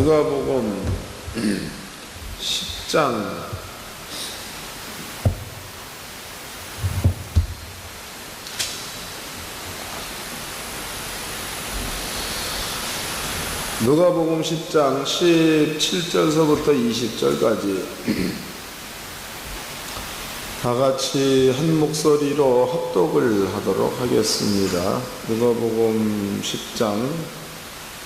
누가복음 10장 누가복음 10장 17절서부터 20절까지 다같이 한 목소리로 합독을 하도록 하겠습니다. 누가복음 10장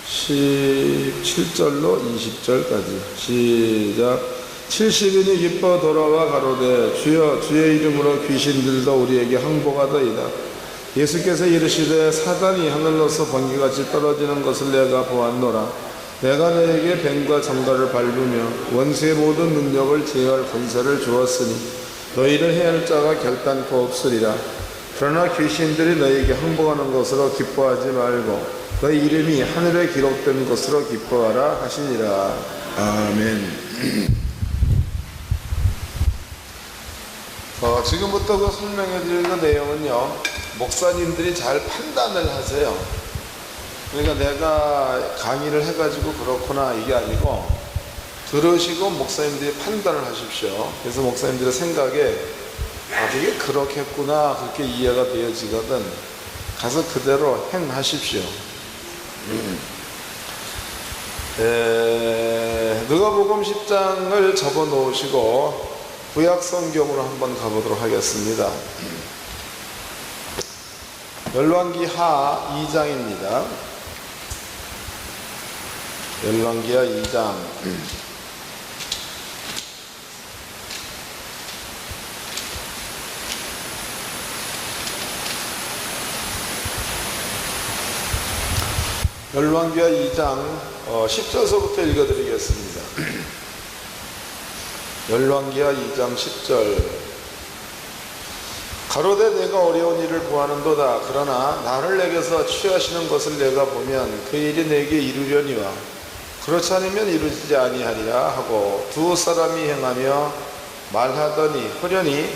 17절로 20절까지 시작. 70인이 기뻐 돌아와 가로되 주여 주의 이름으로 귀신들도 우리에게 항복하더이다. 예수께서 이르시되 사단이 하늘로서 번개같이 떨어지는 것을 내가 보았노라. 내가 너에게 뱀과 정갈을 밟으며 원수의 모든 능력을 제어할 권세를 주었으니 너희를 해할 자가 결단코 없으리라. 그러나 귀신들이 너희에게 항복하는 것으로 기뻐하지 말고 너희 이름이 하늘에 기록된 것으로 기뻐하라 하시니라. 아멘. 지금부터 그 설명해 드리는 내용은요, 목사님들이 잘 판단을 하세요. 그러니까 내가 강의를 해가지고 그렇구나 이게 아니고 들으시고 목사님들이 판단을 하십시오. 그래서 목사님들의 생각에 이게 그렇겠구나 그렇게 이해가 되어지거든 가서 그대로 행하십시오. 누가복음 10장을 접어 놓으시고 구약 성경으로 한번 가보도록 하겠습니다. 열왕기하 2장입니다. 열왕기하 2장. 열왕기하 2장 10절서부터 읽어드리겠습니다. 열왕기하 2장 10절. 가로되 내가 어려운 일을 구하는도다. 그러나 나를 내게서 취하시는 것을 내가 보면 그 일이 내게 이루려니와 그렇지 않으면 이루지 아니하리라 하고 두 사람이 행하며 말하더니 호련히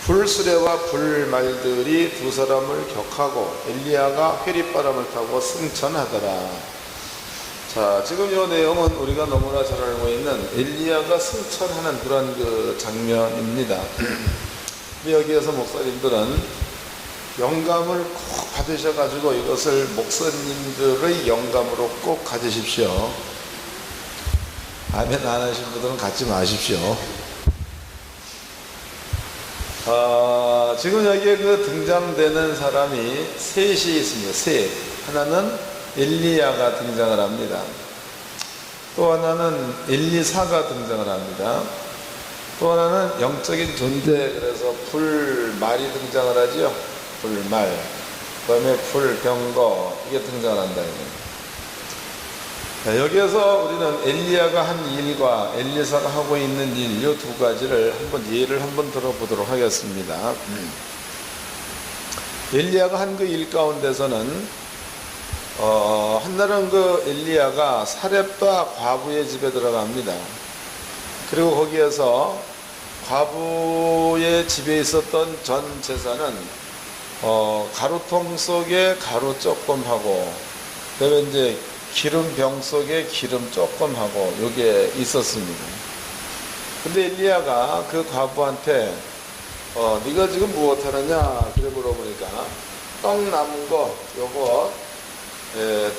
불수레와 불말들이 두 사람을 격하고 엘리야가 회리바람을 타고 승천하더라. 자, 지금 이 내용은 우리가 너무나 잘 알고 있는 엘리야가 승천하는 그런 그 장면입니다. 여기에서 목사님들은 영감을 꼭 받으셔가지고 이것을 목사님들의 영감으로 꼭 가지십시오. 아멘 안 하신 분들은 갖지 마십시오. 지금 여기에 그 등장되는 사람이 셋이 있습니다. 셋. 하나는 엘리야가 등장을 합니다. 또 하나는 엘리사가 등장을 합니다. 또 하나는 영적인 존재, 그래서 불말이 등장을 하죠. 불말. 그 다음에 불병거, 이게 등장을 한다. 여기에서 우리는 엘리야가 한 일과 엘리사가 하고 있는 일, 이 두 가지를 예를 한번 들어보도록 하겠습니다. 엘리야가 한 그 일 가운데서는 한날은 그 엘리야가 사렙다 과부의 집에 들어갑니다. 그리고 거기에서 과부의 집에 있었던 전 재산은 가루통 속에 가루 조금 하고, 그다음에 이제 기름병 속에 기름 조금 하고 요게 있었습니다. 근데 엘리야가 그 과부한테 네가 지금 무엇 하느냐 그래 물어보니까 떡 남은 거 요거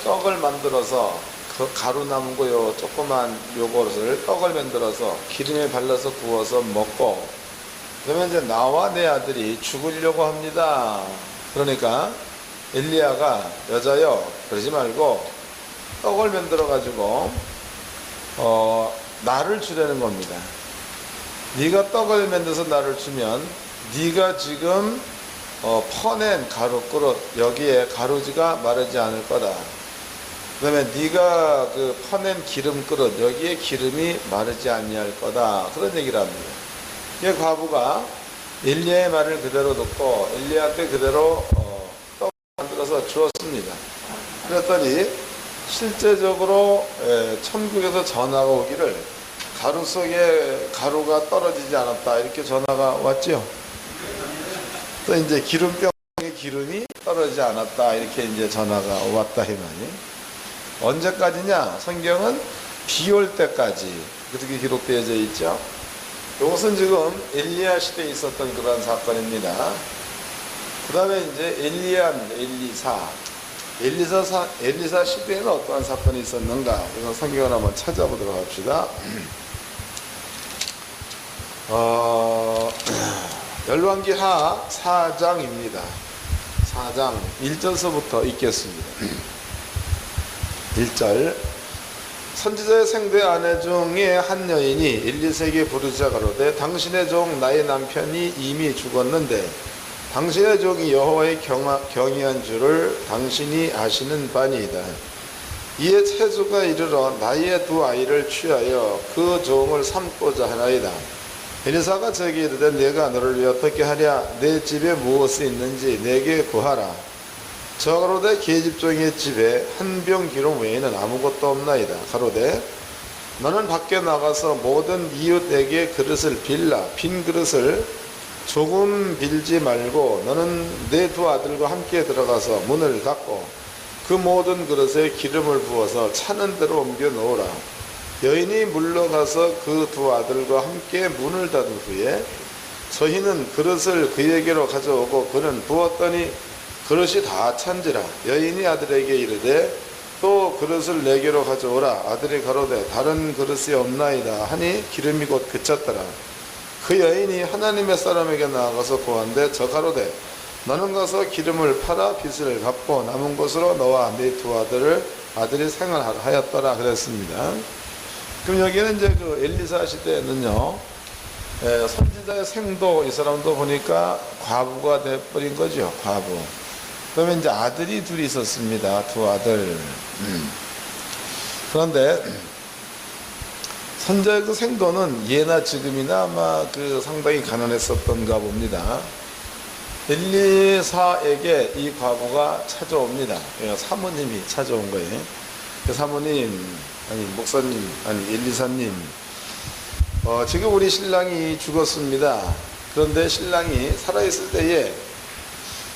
떡을 만들어서 그 가루 남은 거 요 조그만 요것을 떡을 만들어서 기름에 발라서 구워서 먹고, 그러면 이제 나와 내 아들이 죽으려고 합니다. 그러니까 엘리야가 여자여 그러지 말고 떡을 만들어 가지고 나를 주려는 겁니다. 네가 떡을 만들어서 나를 주면 네가 지금 퍼낸 가루 그릇 여기에 가루지가 마르지 않을 거다. 그 다음에 네가 그 퍼낸 기름 그릇 여기에 기름이 마르지 아니할 거다. 그런 얘기를 합니다. 이 과부가 엘리야의 말을 그대로 듣고 엘리야한테 그대로 떡을 만들어서 주었습니다. 그랬더니 실제적으로 천국에서 전화가 오기를 가루 속에 가루가 떨어지지 않았다 이렇게 전화가 왔죠. 또 이제 기름병에 기름이 떨어지지 않았다 이렇게 이제 전화가 왔다 이 말이에요. 언제까지냐? 성경은 비 올 때까지 그렇게 기록되어져 있죠. 이것은 지금 엘리야 시대에 있었던 그러한 사건입니다. 그 다음에 이제 엘리사 시대에는 어떠한 사건이 있었는가? 그래서 성경을 한번 찾아보도록 합시다. 열왕기하 4장입니다. 4장 1절서부터 읽겠습니다. 1절 선지자의 생대 아내 중에 한 여인이 엘리사에게 부르자 가로되 당신의 종 나의 남편이 이미 죽었는데 당신의 종이 여호와의 경외한 줄을 당신이 아시는 바니이다. 이에 체주가 이르러 나의 두 아이를 취하여 그 종을 삼고자 하나이다. 엘리사가 저에게 이르되 내가 너를 위해 어떻게 하랴? 내 집에 무엇이 있는지 내게 구하라. 저 가로되 계집종의 집에 한 병 기름 외에는 아무것도 없나이다. 가로되 너는 밖에 나가서 모든 이웃에게 그릇을 빌라. 빈 그릇을 조금 빌지 말고 너는 내 두 아들과 함께 들어가서 문을 닫고 그 모든 그릇에 기름을 부어서 차는 대로 옮겨 놓으라. 여인이 물러가서 그 두 아들과 함께 문을 닫은 후에 저희는 그릇을 그에게로 가져오고 그는 부었더니 그릇이 다 찬지라. 여인이 아들에게 이르되 또 그릇을 내게로 가져오라. 아들이 가로되 다른 그릇이 없나이다 하니 기름이 곧 그쳤더라. 그 여인이 하나님의 사람에게 나아가서 구한데 저 가로되 너는 가서 기름을 팔아 빚을 갚고 남은 것으로 너와 네 두 아들이 생활하였더라 그랬습니다. 그럼 여기는 이제 그 엘리사 시대에는요, 선지자의 생도 이 사람도 보니까 과부가 돼버린 거죠. 과부. 그러면 이제 아들이 둘이 있었습니다. 두 아들. 그런데 선지자의 그 생도는 예나 지금이나 아마 그 상당히 가난했었던가 봅니다. 엘리사에게 이 과부가 찾아옵니다. 사모님이 찾아온 거예요. 그 사모님, 아니 목사님, 아니 엘리사님, 지금 우리 신랑이 죽었습니다. 그런데 신랑이 살아있을 때에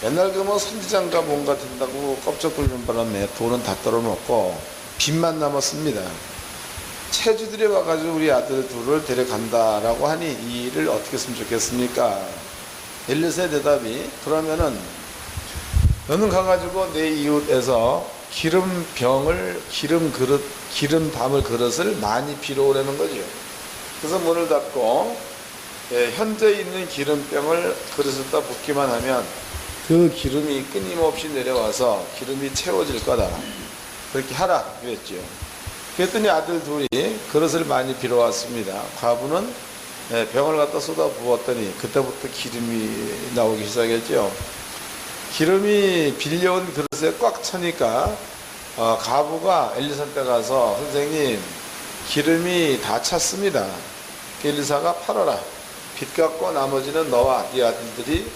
옛날 그 뭐 선지장가 뭔가 된다고 껍적 끓는 바람에 돈은 다 떨어먹고 빚만 남았습니다. 체주들이 와가지고 우리 아들 둘을 데려간다라고 하니 이 일을 어떻게 했으면 좋겠습니까? 엘리사의 대답이 그러면은 너는 가가지고 내 이웃에서 기름 담을 그릇을 많이 빌어오라는 거죠. 그래서 문을 닫고 현재 있는 기름병을 그릇에다 붓기만 하면 그 기름이 끊임없이 내려와서 기름이 채워질 거다. 그렇게 하라 그랬죠. 그랬더니 아들 둘이 그릇을 많이 빌어왔습니다. 과부는 병을 갖다 쏟아 부었더니 그때부터 기름이 나오기 시작했죠. 기름이 빌려온 그릇에 꽉 차니까 과부가 엘리사한테 가서 선생님 기름이 다 찼습니다. 엘리사가 팔아라. 빚 갚고 나머지는 너와 네 아들들이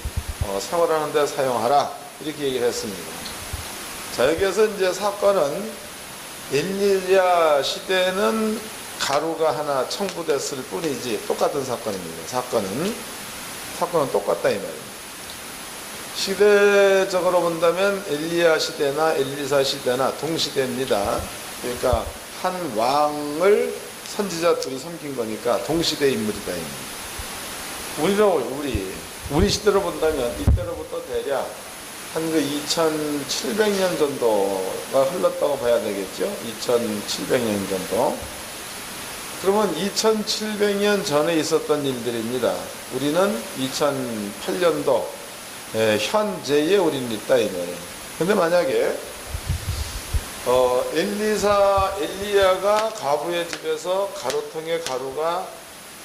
생활하는 데 사용하라. 이렇게 얘기를 했습니다. 자, 여기에서 이제 사건은 엘리야 시대는 가루가 하나 청구됐을 뿐이지 똑같은 사건입니다. 사건은 똑같다 이 말입니다. 시대적으로 본다면 엘리야 시대나 엘리사 시대나 동시대입니다. 그러니까 한 왕을 선지자 둘이 섬긴 거니까 동시대 인물이다. 우리 시대로 본다면 이때로부터 대략 한 그 2700년 정도가 흘렀다고 봐야 되겠죠. 2700년 정도. 그러면 2700년 전에 있었던 일들입니다. 우리는 2008년도 현재에 우리는 있다 이 말이에요. 근데 만약에 엘리야가 과부의 집에서 가루통에 가루가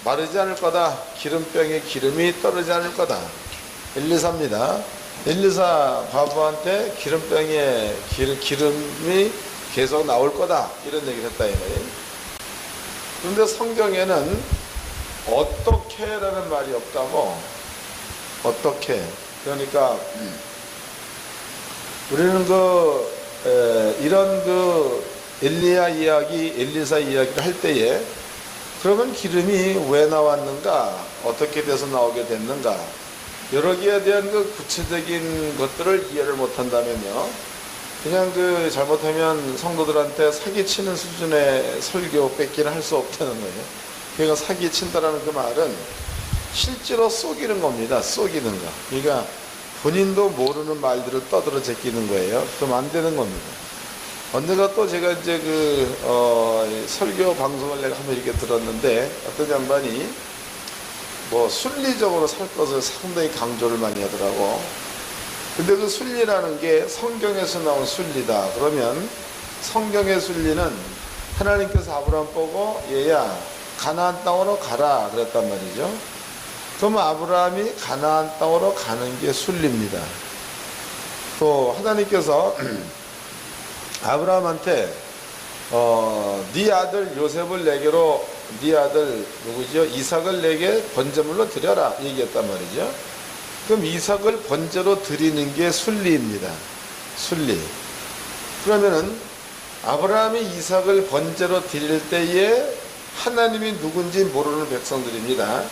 마르지 않을 거다. 기름병에 기름이 떨어지지 않을 거다. 엘리사입니다. 엘리사 과부한테 기름병에 기름이 계속 나올 거다. 이런 얘기를 했다 이 말이에요. 그런데 성경에는 어떻게 라는 말이 없다고. 어떻게. 그러니까 우리는 이런 엘리사 이야기를 할 때에 그러면 기름이 왜 나왔는가? 어떻게 돼서 나오게 됐는가? 여러 개에 대한 그 구체적인 것들을 이해를 못한다면요. 그냥 잘못하면 성도들한테 사기치는 수준의 설교 뺏기는 할 수 없다는 거예요. 그러니까 사기친다라는 그 말은 실제로 속이는 겁니다. 속이는 거. 그러니까 본인도 모르는 말들을 떠들어 제끼는 거예요. 그럼 안 되는 겁니다. 언제가 또 제가 이제 설교 방송을 내가 한번 이렇게 들었는데, 어떤 양반이 순리적으로 살 것을 상당히 강조를 많이 하더라고. 근데 그 순리라는 게 성경에서 나온 순리다. 그러면 성경의 순리는 하나님께서 아브라함 보고 얘야 가나안 땅으로 가라 그랬단 말이죠. 그럼 아브라함이 가나안 땅으로 가는 게 순리입니다. 또 하나님께서 아브라함한테 네 아들 요셉을 내게로, 네 아들 누구죠? 이삭을 내게 번제물로 드려라 얘기했단 말이죠. 그럼 이삭을 번제로 드리는 게 순리입니다. 순리. 그러면은 아브라함이 이삭을 번제로 드릴 때에 하나님이 누군지 모르는 백성들입니다.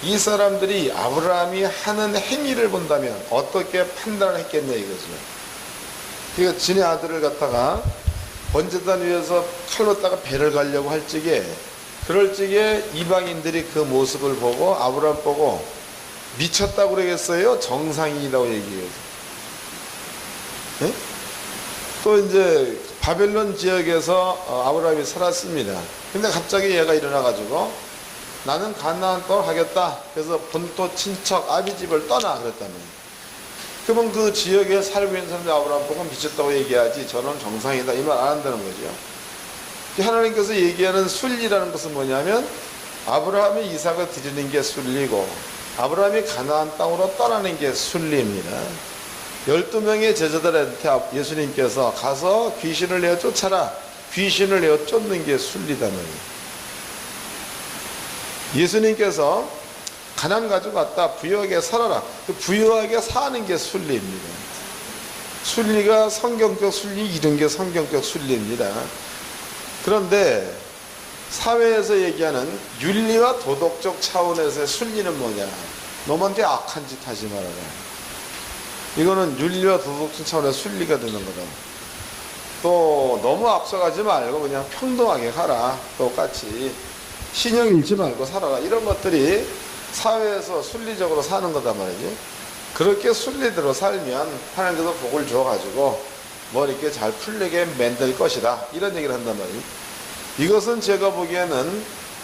이 사람들이 아브라함이 하는 행위를 본다면 어떻게 판단을 했겠냐 이거죠. 그러니까 지네 아들을 갖다가 번제단 위에서 칼로 따가 배를 가려고 할 적에, 그럴 적에 이방인들이 그 모습을 보고 아브라함 보고 미쳤다고 그러겠어요? 정상이라고 얘기해요. 네? 또 이제 바벨론 지역에서 아브라함이 살았습니다. 근데 갑자기 얘가 일어나가지고 나는 가나안 땅으로 가겠다. 그래서 본토 친척 아비집을 떠나 그랬다며. 그러면 그 지역에 살고 있는 사람들 아브라함 보고 미쳤다고 얘기하지, 저는 정상이다 이 말 안 한다는 거죠. 하나님께서 얘기하는 순리라는 것은 뭐냐면 아브라함이 이삭을 드리는 게 순리고 아브라함이 가나안 땅으로 떠나는 게 순리입니다. 12명의 제자들한테 예수님께서 가서 귀신을 내어 쫓아라, 귀신을 내어 쫓는 게 순리다 말이에요. 예수님께서 가난 가지고 왔다, 부유하게 살아라, 그 부유하게 사는 게 순리입니다. 순리가 성경적 순리, 이런 게 성경적 순리입니다. 그런데 사회에서 얘기하는 윤리와 도덕적 차원에서의 순리는 뭐냐? 놈한테 악한 짓 하지 말아라. 이거는 윤리와 도덕적 차원의 순리가 되는 거다. 또 너무 앞서가지 말고 그냥 평등하게 가라. 똑같이 신형 잃지 말고 살아라. 이런 것들이 사회에서 순리적으로 사는 거다 말이지. 그렇게 순리대로 살면 하나님께서 복을 줘가지고 이렇게 잘 풀리게 만들 것이다. 이런 얘기를 한단 말이에요. 이것은 제가 보기에는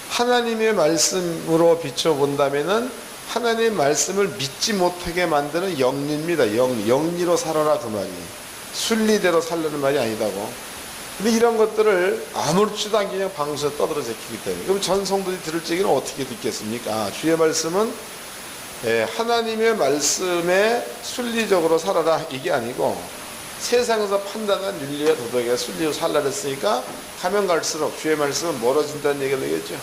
하나님의 말씀으로 비춰본다면은 하나님의 말씀을 믿지 못하게 만드는 영리입니다. 영리로 살아라 그 말이에요. 순리대로 살려는 말이 아니다고. 근데 이런 것들을 아무렇지도 않게 그냥 방송에서 떠들어 제끼기 때문에, 그럼 전 성도들이 들을 적에는 어떻게 듣겠습니까? 주의 말씀은 하나님의 말씀에 순리적으로 살아라 이게 아니고 세상에서 판단한 윤리와 도덕에 순리로 살라 그랬으니까 가면 갈수록 주의 말씀은 멀어진다는 얘기가 되겠죠.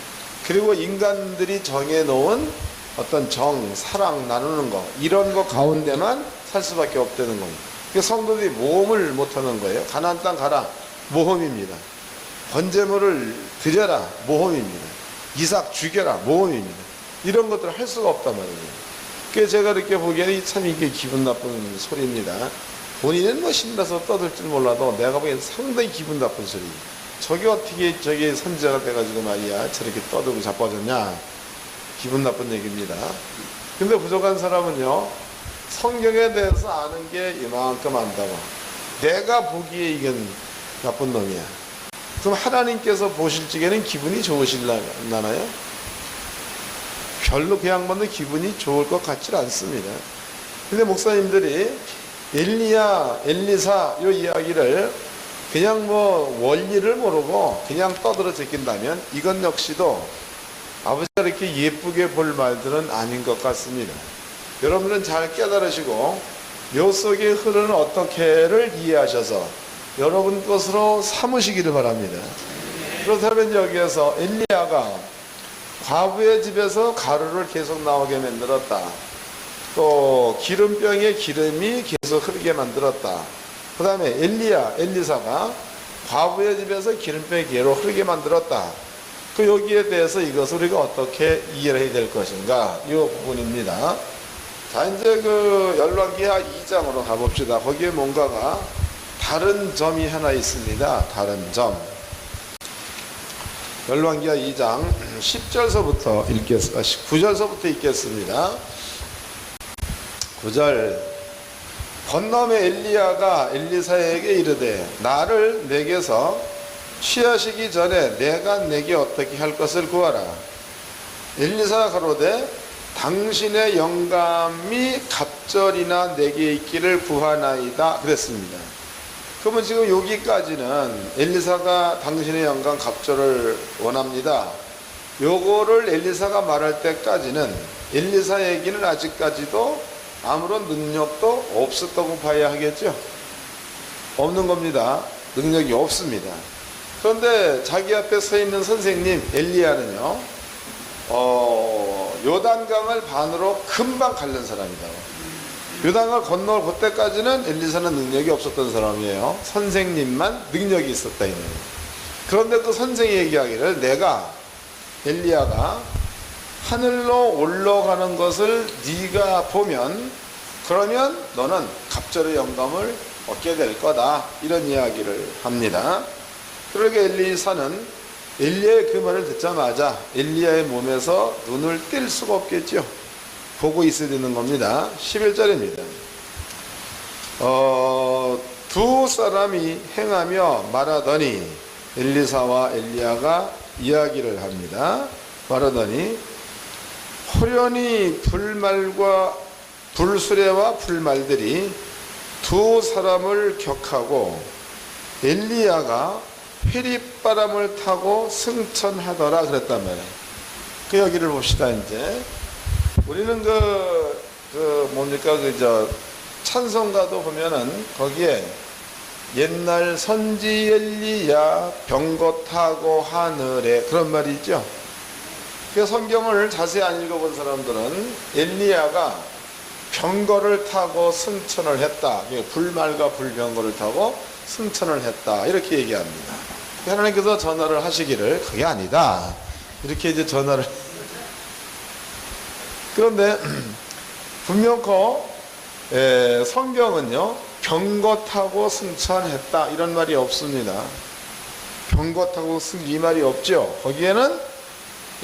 그리고 인간들이 정해놓은 어떤 정, 사랑 나누는 거, 이런 거 가운데만 살 수밖에 없다는 겁니다. 그래서 성도들이 모험을 못하는 거예요. 가나안 땅 가라, 모험입니다. 번제물을 드려라, 모험입니다. 이삭 죽여라, 모험입니다. 이런 것들을 할 수가 없단 말이에요. 그래서 제가 이렇게 보기에는 참 이게 기분 나쁜 소리입니다. 본인은 신나서 떠들 줄 몰라도 내가 보기엔 상당히 기분 나쁜 소리. 저게 어떻게 선지자가 돼가지고 말이야 저렇게 떠들고 자빠졌냐, 기분 나쁜 얘기입니다. 근데 부족한 사람은요, 성경에 대해서 아는 게 이만큼 안다고 내가 보기에 이건 나쁜 놈이야. 그럼 하나님께서 보실 적에는 기분이 좋으실라나요? 별로 그 양반은 기분이 좋을 것 같지 않습니다. 근데 목사님들이 엘리야, 엘리사 이 이야기를 그냥 원리를 모르고 그냥 떠들어 제낀다면 이건 역시도 아버지가 이렇게 예쁘게 볼 말들은 아닌 것 같습니다. 여러분은 잘 깨달으시고 요 속에 흐르는 어떻게를 이해하셔서 여러분 것으로 삼으시기를 바랍니다. 그렇다면 여기에서 엘리야가 과부의 집에서 가루를 계속 나오게 만들었다. 또 기름병에 기름이 계속 흐르게 만들었다. 그 다음에 엘리사가 과부의 집에서 기름병에 계속 흐르게 만들었다. 그 여기에 대해서 이것을 우리가 어떻게 이해를 해야 될 것인가, 이 부분입니다. 자, 이제 열왕기하 2장으로 가봅시다. 거기에 뭔가가 다른 점이 하나 있습니다. 다른 점. 열왕기하 2장 10절서부터 9절서부터 읽겠습니다. 9절. 건너매 엘리야가 엘리사에게 이르되 나를 내게서 취하시기 전에 내가 내게 어떻게 할 것을 구하라. 엘리사가 가로되 당신의 영감이 갑절이나 내게 있기를 구하나이다 그랬습니다. 그러면 지금 여기까지는 엘리사가 당신의 영감 갑절을 원합니다. 요거를 엘리사가 말할 때까지는 엘리사에게는 아직까지도 아무런 능력도 없었다고 봐야 하겠죠. 없는 겁니다. 능력이 없습니다. 그런데 자기 앞에 서 있는 선생님 엘리야는요, 요단강을 반으로 금방 가른 사람이다. 요단강을 건너올 그때까지는 엘리사는 능력이 없었던 사람이에요. 선생님만 능력이 있었다 이거예요. 그런데 그 선생이 얘기하기를 내가 엘리야가 하늘로 올라가는 것을 네가 보면 그러면 너는 갑절의 영감을 얻게 될 거다 이런 이야기를 합니다. 그러게 엘리사는 엘리야의 그 말을 듣자마자 엘리야의 몸에서 눈을 뗄 수가 없겠죠. 보고 있어야 되는 겁니다. 11절입니다. 두 사람이 행하며 말하더니 엘리사와 엘리야가 이야기를 합니다. 말하더니 호련히 불수레와 불말들이 두 사람을 격하고 엘리야가 회립바람을 타고 승천하더라 그랬단 말이에요. 그 여기를 봅시다. 이제 우리는 찬송가도 보면은 거기에 옛날 선지 엘리야 병거 타고 하늘에 그런 말이 있죠. 그 성경을 자세히 안 읽어본 사람들은 엘리야가 병거를 타고 승천을 했다. 불말과 불병거를 타고 승천을 했다. 이렇게 얘기합니다. 하나님께서 전화를 하시기를 그게 아니다. 이렇게 이제 전화를. 그런데 분명코 성경은요, 병거 타고 승천했다. 이런 말이 없습니다. 병거 타고 이 말이 없죠. 거기에는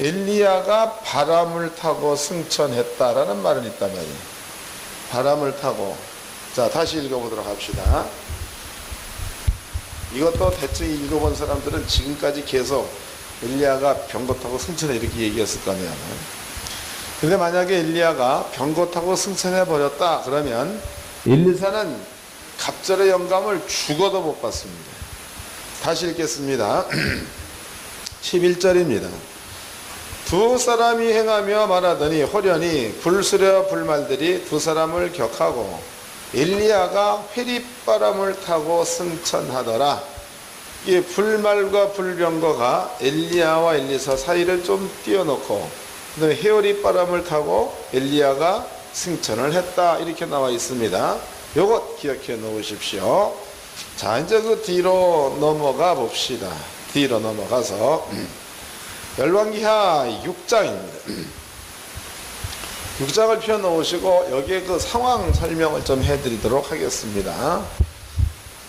엘리야가 바람을 타고 승천했다라는 말은 있단 말이에요. 바람을 타고. 자, 다시 읽어보도록 합시다. 이것도 대충 읽어본 사람들은 지금까지 계속 엘리야가 병거 타고 승천해 이렇게 얘기했을 거네요. 근데 만약에 엘리야가 병거 타고 승천해 버렸다 그러면 엘리사는 갑절의 영감을 죽어도 못 받습니다. 다시 읽겠습니다. 11절입니다. 두 사람이 행하며 말하더니 호련히 불수레와 불말들이 두 사람을 격하고 엘리야가 회립바람을 타고 승천하더라. 이 불말과 불병거가 엘리야와 엘리사 사이를 좀 띄워놓고 그다음에 회립바람을 타고 엘리야가 승천을 했다 이렇게 나와 있습니다. 요것 기억해 놓으십시오. 자, 이제 그 뒤로 넘어가 봅시다. 뒤로 넘어가서 열왕기하 6장입니다. 6장을 펴 놓으시고 여기에 그 상황 설명을 좀 해드리도록 하겠습니다.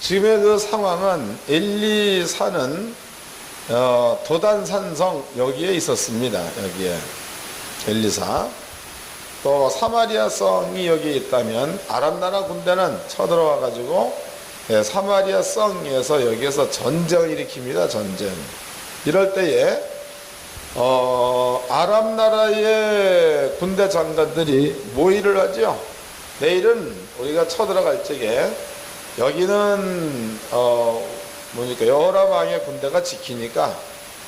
지금의 그 상황은 엘리사는 도단산성 여기에 있었습니다. 여기에 엘리사. 또 사마리아 성이 여기에 있다면 아람 나라 군대는 쳐들어와 가지고 사마리아 성에서 여기에서 전쟁을 일으킵니다. 전쟁. 이럴 때에 아람 나라의 군대 장관들이 모의를 하죠. 내일은 우리가 쳐들어갈 적에 여기는 여호람 왕의 군대가 지키니까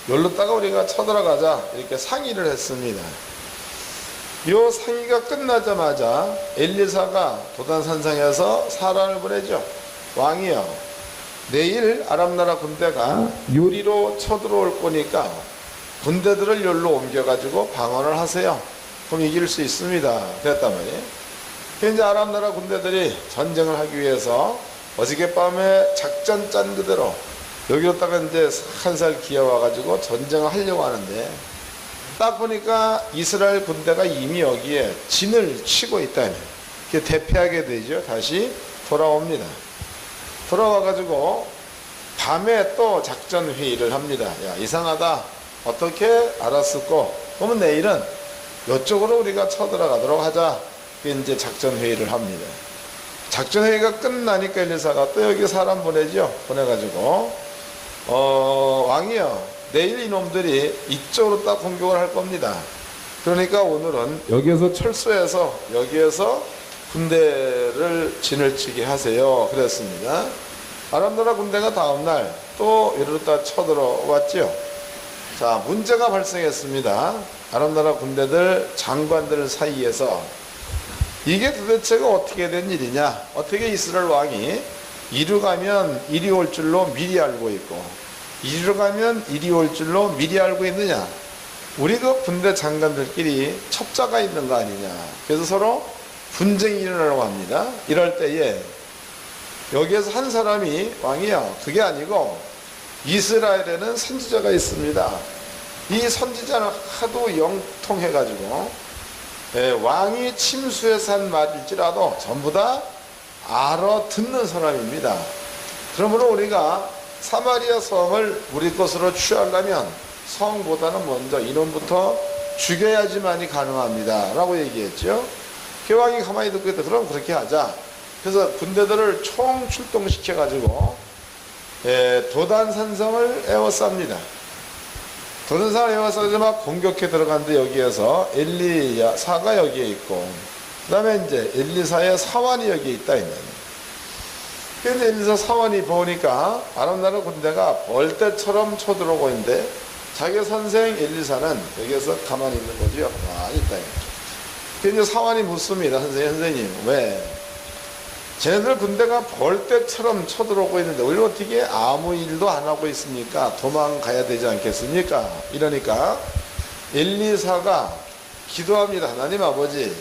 여기로다가 우리가 쳐들어가자 이렇게 상의를 했습니다. 이 상의가 끝나자마자 엘리사가 도단산성에서 사람을 보내죠. 왕이여, 내일 아람 나라 군대가 유리로 쳐들어올 거니까 군대들을 여기로 옮겨가지고 방어를 하세요. 그럼 이길 수 있습니다. 그랬단 말이에요. 이제 아람 나라 군대들이 전쟁을 하기 위해서 어저께밤에 작전 짠 그대로 여기로다가 이제 한 살 기어와가지고 전쟁을 하려고 하는데 딱 보니까 이스라엘 군대가 이미 여기에 진을 치고 있다니. 대피하게 되죠. 다시 돌아옵니다. 돌아와가지고 밤에 또 작전 회의를 합니다. 야, 이상하다. 어떻게 알았을꼬? 그러면 내일은 이쪽으로 우리가 쳐들어가도록 하자. 이제 작전 회의를 합니다. 작전 회의가 끝나니까 엘리사가 또 여기 사람 보내죠. 보내가지고 왕이요, 내일 이놈들이 이쪽으로 딱 공격을 할 겁니다. 그러니까 오늘은 여기에서 철수해서 여기에서 군대를 진을 치게 하세요. 그랬습니다. 아람 나라 군대가 다음날 또 이르렀다 쳐들어왔죠. 자, 문제가 발생했습니다. 아람 나라 군대들 장관들 사이에서 이게 도대체가 어떻게 된 일이냐, 어떻게 이스라엘 왕이 이리 가면 이리 올 줄로 미리 알고 있고 이리로 가면 이리 올 줄로 미리 알고 있느냐, 우리 그 군대 장관들끼리 첩자가 있는 거 아니냐. 그래서 서로 분쟁이 일어나려고 합니다. 이럴 때에 여기에서 한 사람이 왕이요, 그게 아니고 이스라엘에는 선지자가 있습니다. 이 선지자는 하도 영통해가지고 왕이 침수해서 한 말일지라도 전부 다 알아듣는 사람입니다. 그러므로 우리가 사마리아 성을 우리 것으로 취하려면 성보다는 먼저 이놈부터 죽여야지만이 가능합니다 라고 얘기했죠. 왕이 가만히 듣고 있다. 그럼 그렇게 하자. 그래서 군대들을 총 출동시켜 가지고 도단산성을 에워쌉니다. 도단산을 에워싸서 막 공격해 들어가는데 여기에서 엘리사가 여기에 있고, 그 다음에 이제 엘리사의 사환이 여기에 있다 있는. 그런데 엘리사 사환이 보니까 아람 나라 군대가 벌떼처럼 쳐들어오고 있는데 자기 선생 엘리사는 여기에서 가만히 있는 거죠. 가만히 있다. 그래서 사환이 묻습니다. 선생님, 왜? 쟤네들 군대가 벌떼처럼 쳐들어오고 있는데 우리 어떻게 아무 일도 안 하고 있습니까? 도망가야 되지 않겠습니까? 이러니까 엘리사가 기도합니다. 하나님 아버지,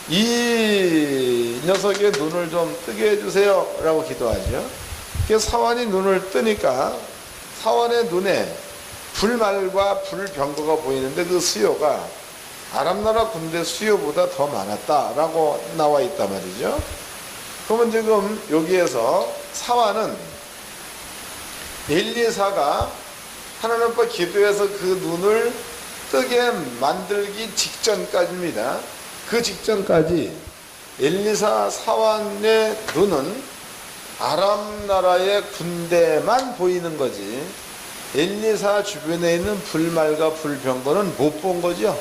이 녀석의 눈을 좀 뜨게 해주세요 라고 기도하죠. 그래서 사환이 눈을 뜨니까 사환의 눈에 불말과 불병거가 보이는데 그 수요가 아람 나라 군대 수요보다 더 많았다라고 나와 있단 말이죠. 그러면 지금 여기에서 사환은 엘리사가 하나님 앞에 기도해서 그 눈을 뜨게 만들기 직전까지입니다. 그 직전까지 엘리사 사환의 눈은 아람 나라의 군대만 보이는 거지 엘리사 주변에 있는 불말과 불병거는 못 본 거죠.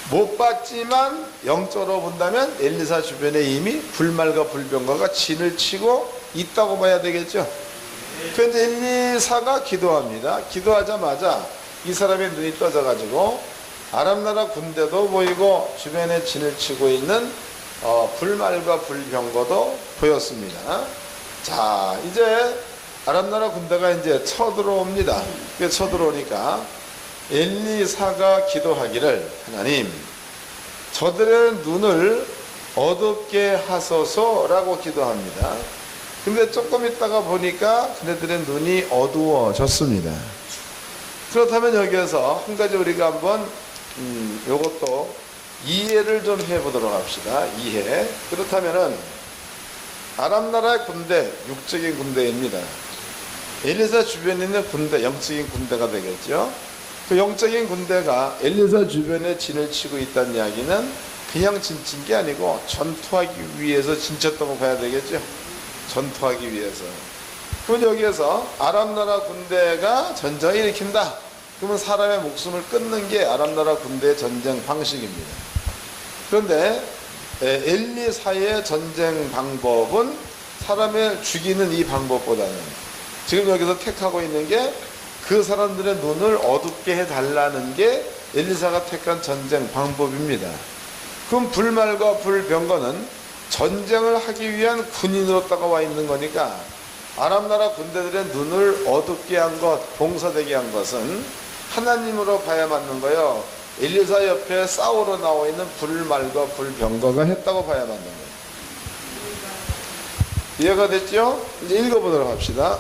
못 봤지만 영적으로 본다면 엘리사 주변에 이미 불말과 불병거가 진을 치고 있다고 봐야 되겠죠. 그런데 엘리사가 기도합니다. 기도하자마자 이 사람의 눈이 떠져가지고 아람 나라 군대도 보이고 주변에 진을 치고 있는 불말과 불병거도 보였습니다. 자, 이제 아람 나라 군대가 이제 쳐들어옵니다. 쳐들어오니까 엘리사가 기도하기를, 하나님 저들의 눈을 어둡게 하소서라고 기도합니다. 근데 조금 있다가 보니까 그네들의 눈이 어두워졌습니다. 그렇다면 여기에서 한 가지 우리가 한번 요것도 이해를 좀 해보도록 합시다. 이해. 그렇다면은 아람 나라의 군대, 육적인 군대입니다. 엘리사 주변에 있는 군대, 영적인 군대가 되겠죠. 그 영적인 군대가 엘리사 주변에 진을 치고 있다는 이야기는 그냥 진친 게 아니고 전투하기 위해서 진쳤다고 봐야 되겠죠. 전투하기 위해서. 그럼 여기에서 아람 나라 군대가 전쟁을 일으킨다. 그러면 사람의 목숨을 끊는 게 아람 나라 군대의 전쟁 방식입니다. 그런데 엘리사의 전쟁 방법은 사람을 죽이는 이 방법보다는 지금 여기서 택하고 있는 게 그 사람들의 눈을 어둡게 해달라는 게 엘리사가 택한 전쟁 방법입니다. 그럼 불말과 불병거는 전쟁을 하기 위한 군인으로 따라와 있는 거니까 아람 나라 군대들의 눈을 어둡게 한 것, 봉사되게 한 것은 하나님으로 봐야 맞는 거예요. 엘리사 옆에 싸우러 나와 있는 불말과 불병거가 했다고 봐야 맞는 거예요. 이해가 됐죠? 이제 읽어보도록 합시다.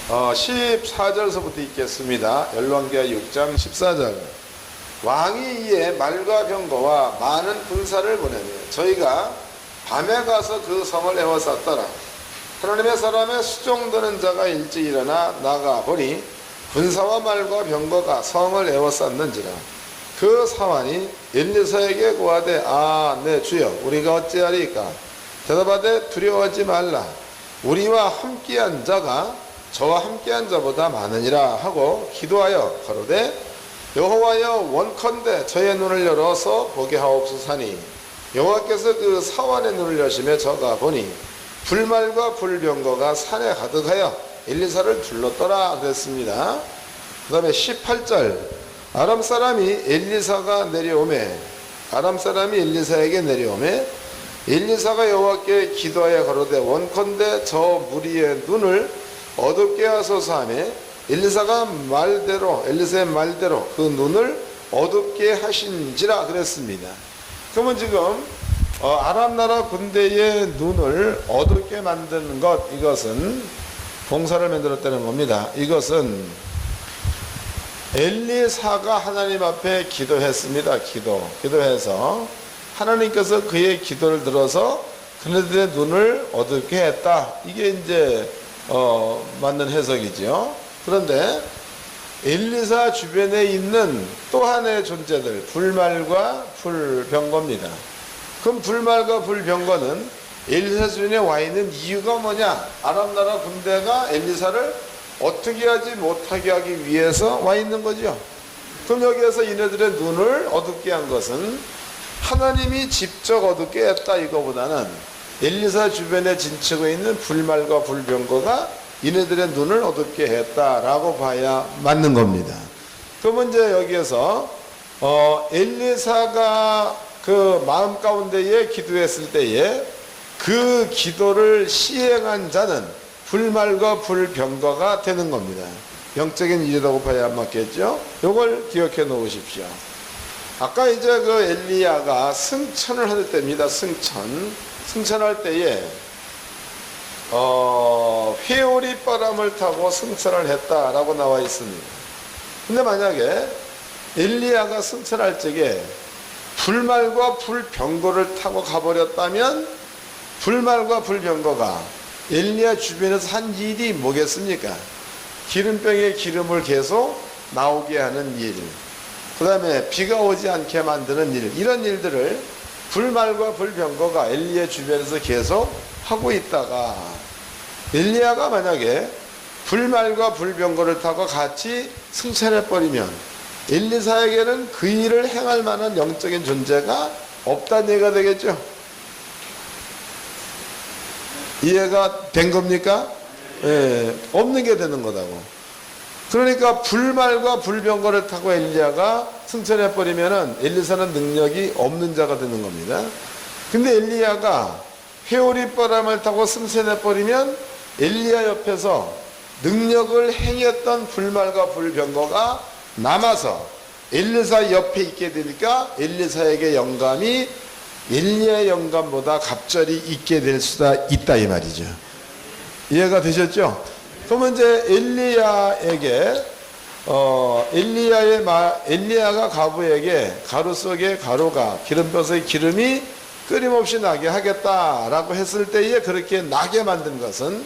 14절서부터 읽겠습니다. 열왕기하 6장 14절. 왕이 이에 말과 병거와 많은 군사를 보내며 저희가 밤에 가서 그 성을 에워쌌더라. 하나님의 사람의 수종드는 자가 일찍 일어나 나가 보니 군사와 말과 병거가 성을 에워쌌는지라. 그 사환이 엘리사에게 고하되 네 주여 우리가 어찌하리까. 대답하되 두려워하지 말라. 우리와 함께한 자가 저와 함께한 자보다 많으니라 하고 기도하여 가로되 여호와여 원컨대 저의 눈을 열어서 보게 하옵소서니 여호와께서 그 사환의 눈을 여시며 저가 보니 불말과 불병거가 산에 가득하여 엘리사를 둘렀더라 그랬습니다. 그 다음에 18절 아람 사람이 엘리사에게 내려오매 엘리사가 여호와께 기도하여 가로되 원컨대 저 무리의 눈을 어둡게 하소서 하며 엘리사의 말대로 그 눈을 어둡게 하신지라 그랬습니다. 그러면 지금 아람 나라 군대의 눈을 어둡게 만드는 것, 이것은 봉사를 만들었다는 겁니다. 이것은 엘리사가 하나님 앞에 기도했습니다. 기도해서 하나님께서 그의 기도를 들어서 그들의 눈을 어둡게 했다. 이게 이제 맞는 해석이죠. 그런데 엘리사 주변에 있는 또 하나의 존재들, 불말과 불병거입니다. 그럼 불말과 불병거는 엘리사 주변에 와 있는 이유가 뭐냐? 아람 나라 군대가 엘리사를 어떻게 하지 못하게 하기 위해서 와 있는 거죠. 그럼 여기에서 이네들의 눈을 어둡게 한 것은 하나님이 직접 어둡게 했다 이거보다는 엘리사 주변에 진치고 있는 불말과 불병거가 이네들의 눈을 어둡게 했다라고 봐야 맞는 겁니다. 그러면 이제 여기에서 엘리사가 그 마음 가운데에 기도했을 때에 그 기도를 시행한 자는 불말과 불병거가 되는 겁니다. 영적인 일이라고 봐야 맞겠죠? 이걸 기억해 놓으십시오. 아까 이제 그 엘리야가 승천을 할 때입니다. 승천할 때에 회오리 바람을 타고 승천을 했다라고 나와 있습니다. 근데 만약에 엘리야가 승천할 적에 불말과 불병거를 타고 가버렸다면 불말과 불병거가 엘리야 주변에서 한 일이 뭐겠습니까? 기름병에 기름을 계속 나오게 하는 일, 그 다음에 비가 오지 않게 만드는 일, 이런 일들을 불말과 불병거가 엘리야 주변에서 계속 하고 있다가 엘리야가 만약에 불말과 불병거를 타고 같이 승천해버리면 엘리사에게는 그 일을 행할 만한 영적인 존재가 없다는 얘기가 되겠죠. 이해가 된 겁니까? 예, 없는 게 되는 거다고. 그러니까 불말과 불병거를 타고 엘리야가 승천해버리면은 엘리사는 능력이 없는 자가 되는 겁니다. 근데 엘리야가 회오리 바람을 타고 승천해버리면 엘리야 옆에서 능력을 행했던 불말과 불병거가 남아서 엘리사 옆에 있게 되니까 엘리사에게 영감이 엘리야의 영감보다 갑절이 있게 될 수가 있다 이 말이죠. 이해가 되셨죠? 그러면 이제 엘리야가 가부에게 가루 속에 가루가 기름벼슬의 기름이 끊임없이 나게 하겠다라고 했을 때에 그렇게 나게 만든 것은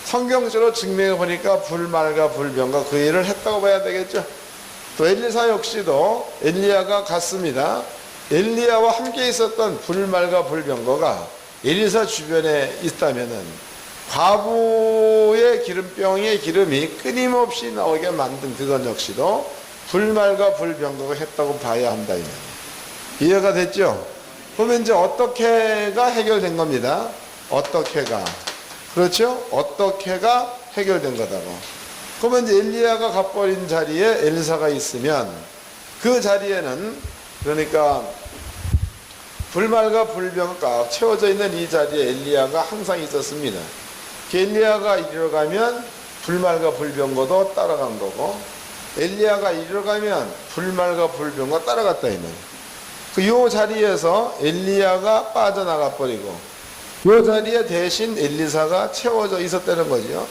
성경적으로 증명해 보니까 불말과 불병과 그 일을 했다고 봐야 되겠죠. 또 엘리사 역시도 엘리야가 갔습니다. 엘리야와 함께 있었던 불말과 불병거가 엘리사 주변에 있다면은 과부의 기름병에 기름이 끊임없이 나오게 만든 그것 역시도 불말과 불병거가 했다고 봐야 한다. 이해가 됐죠? 그러면 이제 어떻게가 해결된 겁니다. 어떻게가. 그렇죠? 어떻게가 해결된 거다고. 그러면 이제 엘리야가 가버린 자리에 엘리사가 있으면 그 자리에는 그러니까 불말과 불병과 채워져 있는 이 자리에 엘리야가 항상 있었습니다. 엘리야가 이리로 가면 불말과 불병거도 따라간 거고 엘리야가 이리로 가면 불말과 불병거 따라갔다 있는 요 자리에서 엘리야가 빠져나가 버리고 요 자리에 대신 엘리사가 채워져 있었다는 거죠.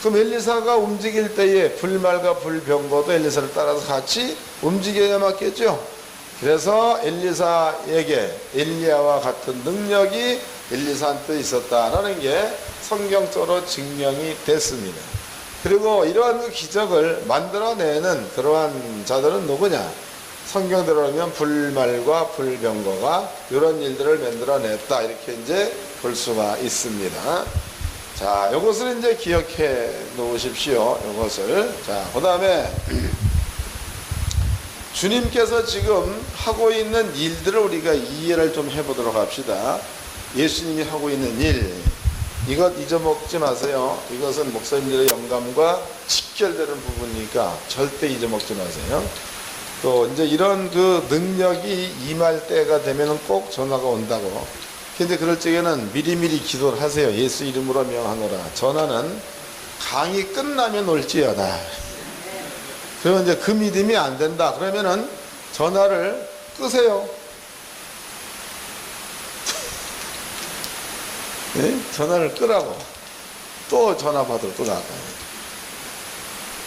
그럼 엘리사가 움직일 때에 불말과 불병거도 엘리사를 따라서 같이 움직여야 맞겠죠. 그래서 엘리사에게 엘리야와 같은 능력이 엘리사한테 있었다라는 게 성경적으로 증명이 됐습니다. 그리고 이러한 그 기적을 만들어내는 그러한 자들은 누구냐? 성경대로라면 불말과 불병거가 이런 일들을 만들어냈다, 이렇게 이제 볼 수가 있습니다. 자, 이것을 이제 기억해 놓으십시오. 이것을. 자, 그 다음에 주님께서 지금 하고 있는 일들을 우리가 이해를 좀 해보도록 합시다. 예수님이 하고 있는 일, 이것 잊어먹지 마세요. 이것은 목사님들의 영감과 직결되는 부분이니까 절대 잊어먹지 마세요. 또 이제 이런 그 능력이 임할 때가 되면 꼭 전화가 온다고. 근데 그럴 적에는 미리미리 기도를 하세요. 예수 이름으로 명하노라. 전화는 강의 끝나면 올지어다. 그러면 이제 그 믿음이 안 된다. 그러면은 전화를 끄세요. 네? 전화를 끄라고. 또 전화 받으러 또 나가요.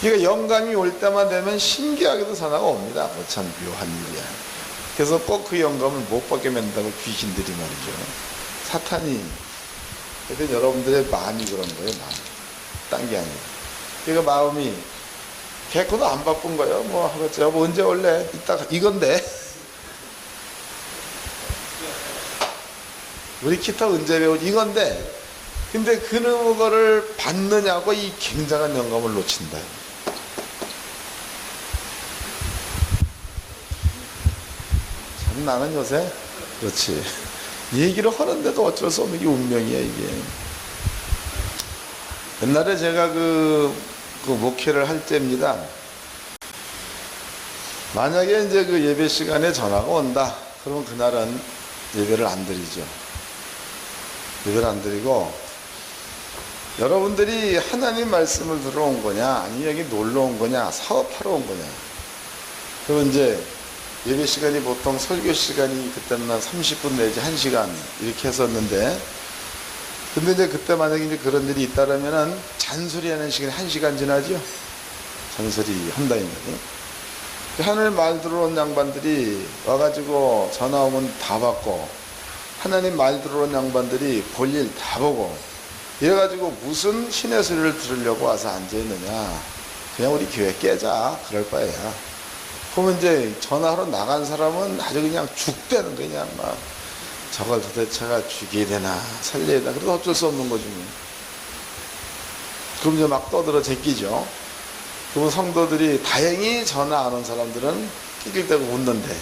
그러니까 영감이 올 때만 되면 신기하게도 전화가 옵니다. 참 묘한 일이야. 그래서 꼭 그 영감을 못 받게 만든다고 귀신들이 말이죠. 사탄이. 그래서 여러분들의 마음이 그런 거예요. 마음. 딴 게 아니에요. 그러니까 마음이 개코도 안 바쁜 거예요. 뭐 하겠지. 여보 언제 올래? 이따가 이건데. 우리 기타 언제 배우지? 이건데. 근데 그거를 받느냐고 이 굉장한 영감을 놓친다. 참 나는 요새 그렇지. 얘기를 하는데도 어쩔 수 없는 게 운명이야 이게. 옛날에 제가 그 목회를 할 때입니다. 만약에 이제 그 예배 시간에 전화가 온다. 그러면 그날은 예배를 안 드리죠. 예배를 안 드리고, 여러분들이 하나님 말씀을 들어 온 거냐, 아니면 여기 놀러 온 거냐, 사업하러 온 거냐. 그러면 이제 예배 시간이 보통 설교 시간이 그때는 한 30분 내지 1시간 이렇게 했었는데, 근데 이제 그때 만약에 이제 그런 일이 있다라면은 잔소리 하는 시간이 1시간 지나죠? 잔소리 한다는 거죠. 하늘 말 들어온 양반들이 와가지고 전화 오면 다 받고, 하나님 말 들어온 양반들이 볼일 다 보고, 이래가지고 무슨 신의 소리를 들으려고 와서 앉아있느냐. 그냥 우리 교회 깨자. 그럴 바에야. 그러면 이제 전화하러 나간 사람은 아주 그냥 죽대는 그냥 막 저걸 도대체가 죽여야 되나 살려야 되나. 그래도 어쩔 수 없는 거지. 그럼 이제 막 떠들어 제끼죠. 그러면 성도들이 다행히 전화 안 온 사람들은 낄낄대고 웃는데,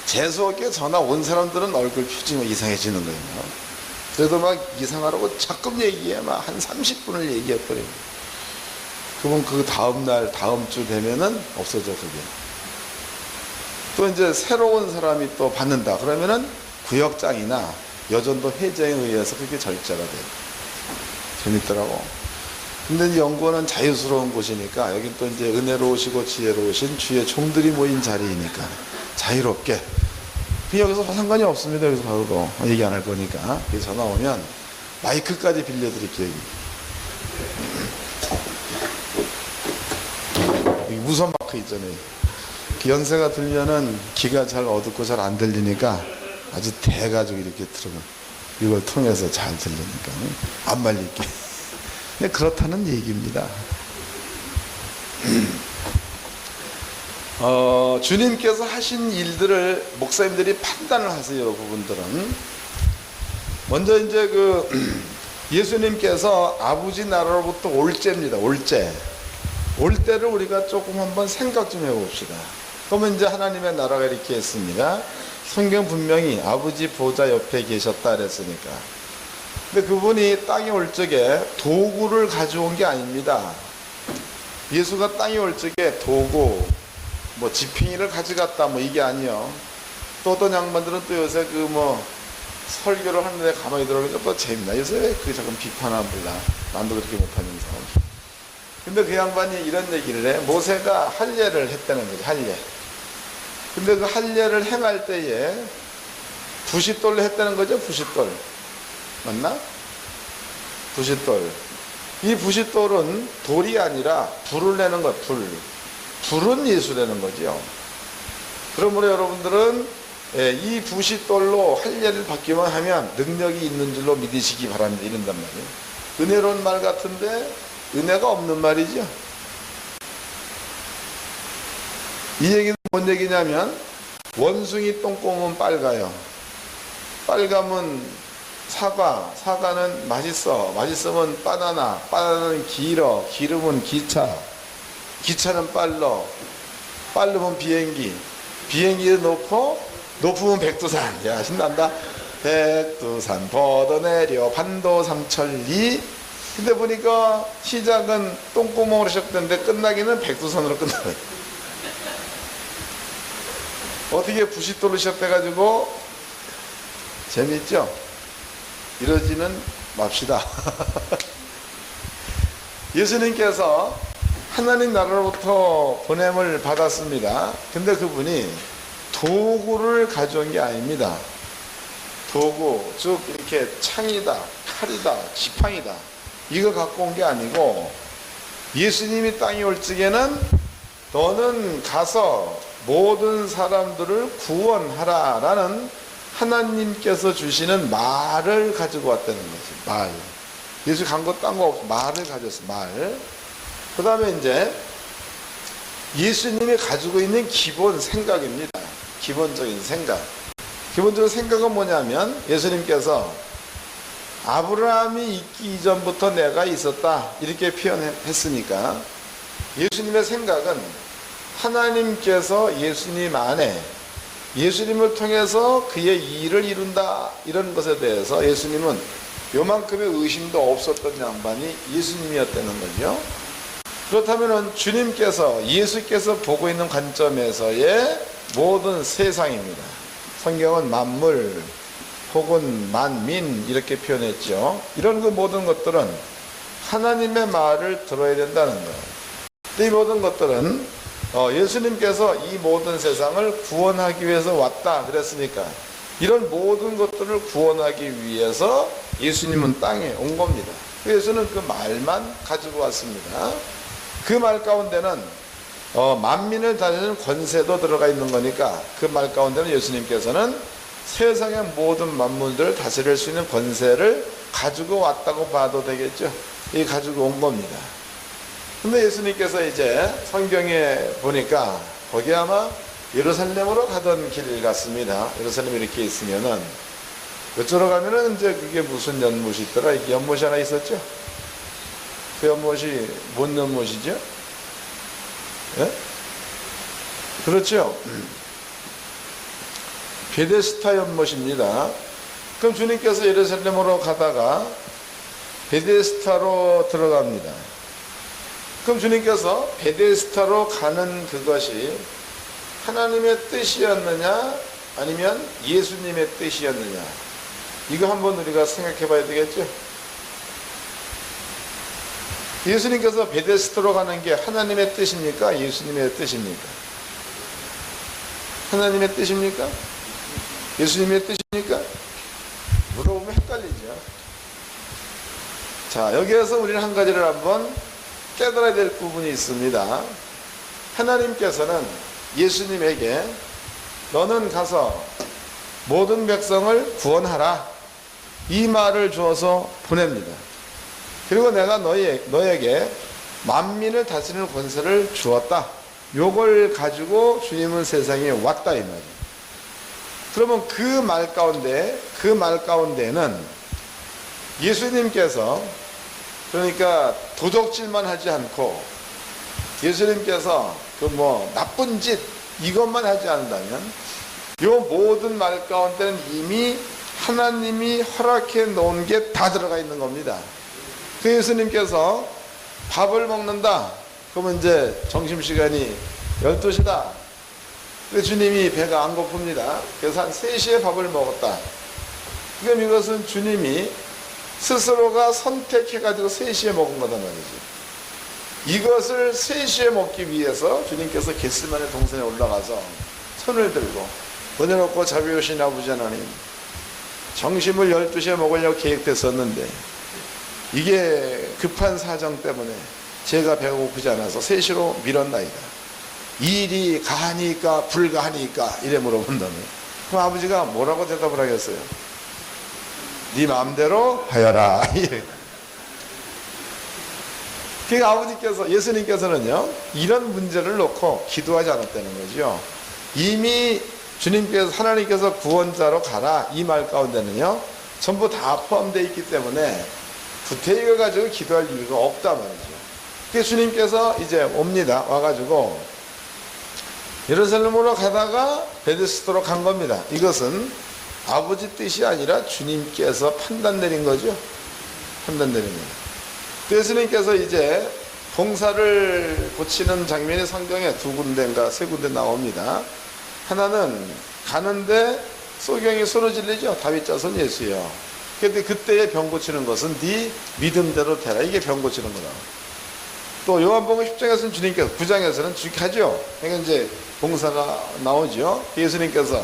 재수없게 전화 온 사람들은 얼굴 표정이 이상해지는 거예요. 그래도 막 이상하라고 자꾸 얘기해. 막 한 30분을 얘기해버려요. 그러면 그 다음날, 다음 주 되면은 없어져, 그게. 또 이제 새로운 사람이 또 받는다. 그러면은 구역장이나 여전도 회장에 의해서 그게 절차가 돼요. 재밌더라고. 근데 연구원은 자유스러운 곳이니까, 여긴 또 이제 은혜로우시고 지혜로우신 주의 종들이 모인 자리이니까 자유롭게. 여기서 상관이 없습니다. 여기서 봐도 얘기 안 할 거니까. 전화 오면 마이크까지 빌려드릴게요. 여기 무선 마이크 있잖아요. 연세가 들면은 귀가 잘 어둡고 잘 안 들리니까 아주 대가지고 이렇게 들으면 이걸 통해서 잘 들리니까 안 말릴게. 근데 그렇다는 얘기입니다. 주님께서 하신 일들을 목사님들이 판단을 하세요. 부분들은 먼저 이제 예수님께서 아버지 나라로부터 올제입니다. 올 때를 우리가 조금 한번 생각 좀 해봅시다. 그러면 이제 하나님의 나라가 이렇게 했습니다. 성경 분명히 아버지 보좌 옆에 계셨다 그랬으니까. 근데 그분이 땅에 올 적에 도구를 가져온 게 아닙니다. 예수가 땅에 올 적에 도구, 뭐 지팡이를 가져갔다 뭐 이게 아니요. 또 어떤 양반들은 또 요새 설교를 하는데 가만히 들어보니까 또 재밌나. 요새 왜 그 잠깐 비판하나 몰라. 남도 그렇게 못하면서. 근데 그 양반이 이런 얘기를 해. 모세가 할례를 했다는 거죠. 할례. 근데 그 할례를 행할 때에 부싯돌로 했다는 거죠. 부싯돌. 맞나? 부싯돌. 이 부싯돌은 돌이 아니라 불을 내는 거야. 불은 예수라는 거죠. 그러므로 여러분들은 이 부싯돌로 할 일을 받기만 하면 능력이 있는 줄로 믿으시기 바랍니다. 이런단 말이에요. 은혜로운 말 같은데 은혜가 없는 말이죠. 이 얘기는 뭔 얘기냐면 원숭이 똥꼬면 빨가요. 빨가면 사과, 사과는 맛있어. 맛있으면 바나나, 바나나는 길어. 기름은 기차, 기차는 빨러. 빠르면 비행기, 비행기를 높으면 백두산. 야, 신난다. 백두산 뻗어내려 반도 삼천리. 근데 보니까 시작은 똥구멍으로 시작되는데 끝나기는 백두산으로 끝나요. 어떻게 부싯돌로 시작돼가지고 재밌죠? 이러지는 맙시다. 예수님께서 하나님 나라로부터 보냄을 받았습니다. 근데 그분이 도구를 가져온 게 아닙니다. 도구, 즉 이렇게 창이다, 칼이다, 지팡이다, 이거 갖고 온 게 아니고, 예수님이 땅에 올 적에는 너는 가서 모든 사람들을 구원하라라는 하나님께서 주시는 말을 가지고 왔다는 거지. 말. 예수 간 거 딴 거 없어. 말을 가졌어. 말. 그 다음에 이제 예수님이 가지고 있는 기본 생각입니다. 기본적인 생각. 기본적인 생각은 뭐냐면 예수님께서 아브라함이 있기 이전부터 내가 있었다 이렇게 표현했으니까, 예수님의 생각은 하나님께서 예수님 안에 예수님을 통해서 그의 일을 이룬다 이런 것에 대해서 예수님은 요만큼의 의심도 없었던 양반이 예수님이었다는 거죠. 그렇다면 주님께서, 예수께서 보고 있는 관점에서의 모든 세상입니다. 성경은 만물 혹은 만민 이렇게 표현했죠. 이런 그 모든 것들은 하나님의 말을 들어야 된다는 거예요. 이 모든 것들은 예수님께서 이 모든 세상을 구원하기 위해서 왔다 그랬으니까, 이런 모든 것들을 구원하기 위해서 예수님은 땅에 온 겁니다. 예수는 그 말만 가지고 왔습니다. 그 말 가운데는 만민을 다스리는 권세도 들어가 있는 거니까, 그 말 가운데는 예수님께서는 세상의 모든 만물들을 다스릴 수 있는 권세를 가지고 왔다고 봐도 되겠죠. 이 가지고 온 겁니다. 근데 예수님께서 이제 성경에 보니까 거기 아마 예루살렘으로 가던 길 같습니다. 예루살렘이 이렇게 있으면은 이쪽으로 가면은 이제 그게 무슨 연못이 있더라. 이게 연못이 하나 있었죠. 그 연못이 뭔 연못이죠? 예? 그렇죠. 베데스다 연못입니다. 그럼 주님께서 예루살렘으로 가다가 베데스다로 들어갑니다. 그럼 주님께서 베데스다로 가는 그것이 하나님의 뜻이었느냐 아니면 예수님의 뜻이었느냐, 이거 한번 우리가 생각해 봐야 되겠죠. 예수님께서 베데스다로 가는 게 하나님의 뜻입니까? 예수님의 뜻입니까? 하나님의 뜻입니까? 예수님의 뜻입니까? 물어보면 헷갈리죠. 자, 여기에서 우리는 한 가지를 한번 깨달아야 될 부분이 있습니다. 하나님께서는 예수님에게 너는 가서 모든 백성을 구원하라 이 말을 주어서 보냅니다. 그리고 내가 너에게 만민을 다스리는 권세를 주었다. 요걸 가지고 주님은 세상에 왔다 이 말이에요. 그러면 그 말 가운데는 예수님께서, 그러니까 도적질만 하지 않고 예수님께서 그 나쁜 짓 이것만 하지 않는다면 요 모든 말 가운데는 이미 하나님이 허락해 놓은 게 다 들어가 있는 겁니다. 그 예수님께서 밥을 먹는다. 그러면 이제 점심시간이 12시다. 그 주님이 배가 안 고픕니다. 그래서 한 3시에 밥을 먹었다. 그럼 이것은 주님이 스스로가 선택해가지고 3시에 먹은 거단 말이죠. 이것을 3시에 먹기 위해서 주님께서 겟세마네 동산에 올라가서 손을 들고 은혜롭고 자비로우신 아버지 하나님, 점심을 12시에 먹으려고 계획됐었는데 이게 급한 사정 때문에 제가 배가 고프지 않아서 3시로 미뤘나이다. 일이 가하니까 불가하니까 이래 물어본다면 그럼 아버지가 뭐라고 대답을 하겠어요? 네 마음대로 하여라. 그러니까 아버지께서, 예수님께서는요 이런 문제를 놓고 기도하지 않았다는 거죠. 이미 주님께서, 하나님께서 구원자로 가라 이 말 가운데는요 전부 다 포함되어 있기 때문에 구태여 가지고 기도할 이유가 없단 말이죠. 그래서 주님께서 이제 옵니다. 와가지고 예루살렘으로 가다가 베데스다로 간 겁니다. 이것은 아버지 뜻이 아니라 주님께서 판단 내린 거죠. 판단 내린 거예요. 예수님께서 이제 봉사를 고치는 장면이 성경에 두 군데인가 세 군데 나옵니다. 하나는 가는데 소경이 쓰러질리죠. 다윗 자손 예수요. 근데 그때에 병 고치는 것은 네 믿음대로 되라. 이게 병 고치는 거다. 또 요한복음 10장에서는 주님께서, 9장에서는 주직하죠. 그러니까 이제 봉사가 나오죠. 예수님께서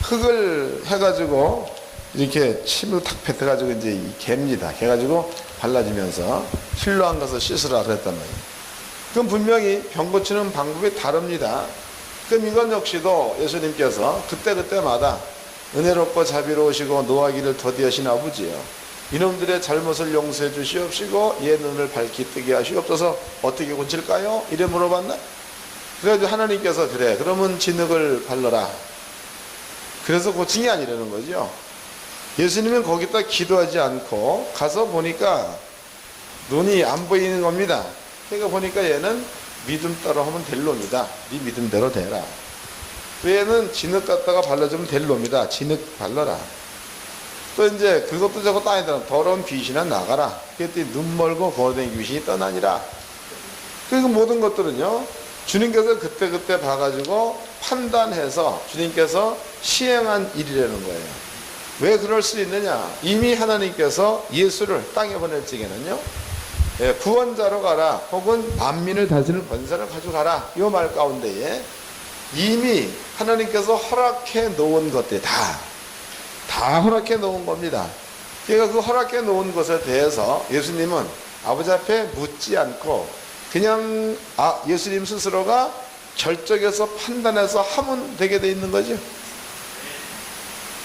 흙을 해가지고 이렇게 침을 탁 뱉어가지고 이제 개입니다. 해가지고 발라지면서 실로암 가서 씻으라 그랬단 말이에요. 그럼 분명히 병 고치는 방법이 다릅니다. 그럼 이건 역시도 예수님께서 그때그때마다 은혜롭고 자비로우시고 노하기를 더디하신 아버지예요. 이놈들의 잘못을 용서해 주시옵시고 얘 눈을 밝히 뜨게 하시옵소서. 어떻게 고칠까요? 이래 물어봤나? 그래가지고 하나님께서 그래 그러면 진흙을 발라라. 그래서 고친 게 아니라는 거죠. 예수님은 거기다 기도하지 않고 가서 보니까 눈이 안 보이는 겁니다. 그러니까 보니까 얘는 믿음 따라 하면 될 놈이다. 네 믿음대로 되라. 얘는 진흙 갖다가 발라주면 될 놈이다. 진흙 발라라. 또 이제 그것도 저것도 아니다. 더러운 귀신아 나가라. 그랬더니 눈 멀고 거대한 귀신이 떠나니라. 그리고 모든 것들은요 주님께서 그때그때 봐가지고 판단해서 주님께서 시행한 일이라는 거예요. 왜 그럴 수 있느냐? 이미 하나님께서 예수를 땅에 보낼 적에는요 구원자로 가라 혹은 만민을 다스리는 권세를 가져가라 이 말 가운데에 이미 하나님께서 허락해 놓은 것들이 다 허락해 놓은 겁니다. 그러니까 그 허락해 놓은 것에 대해서 예수님은 아버지 앞에 묻지 않고 그냥 예수님 스스로가 결정해서 판단해서 하면 되게 돼 있는 거죠.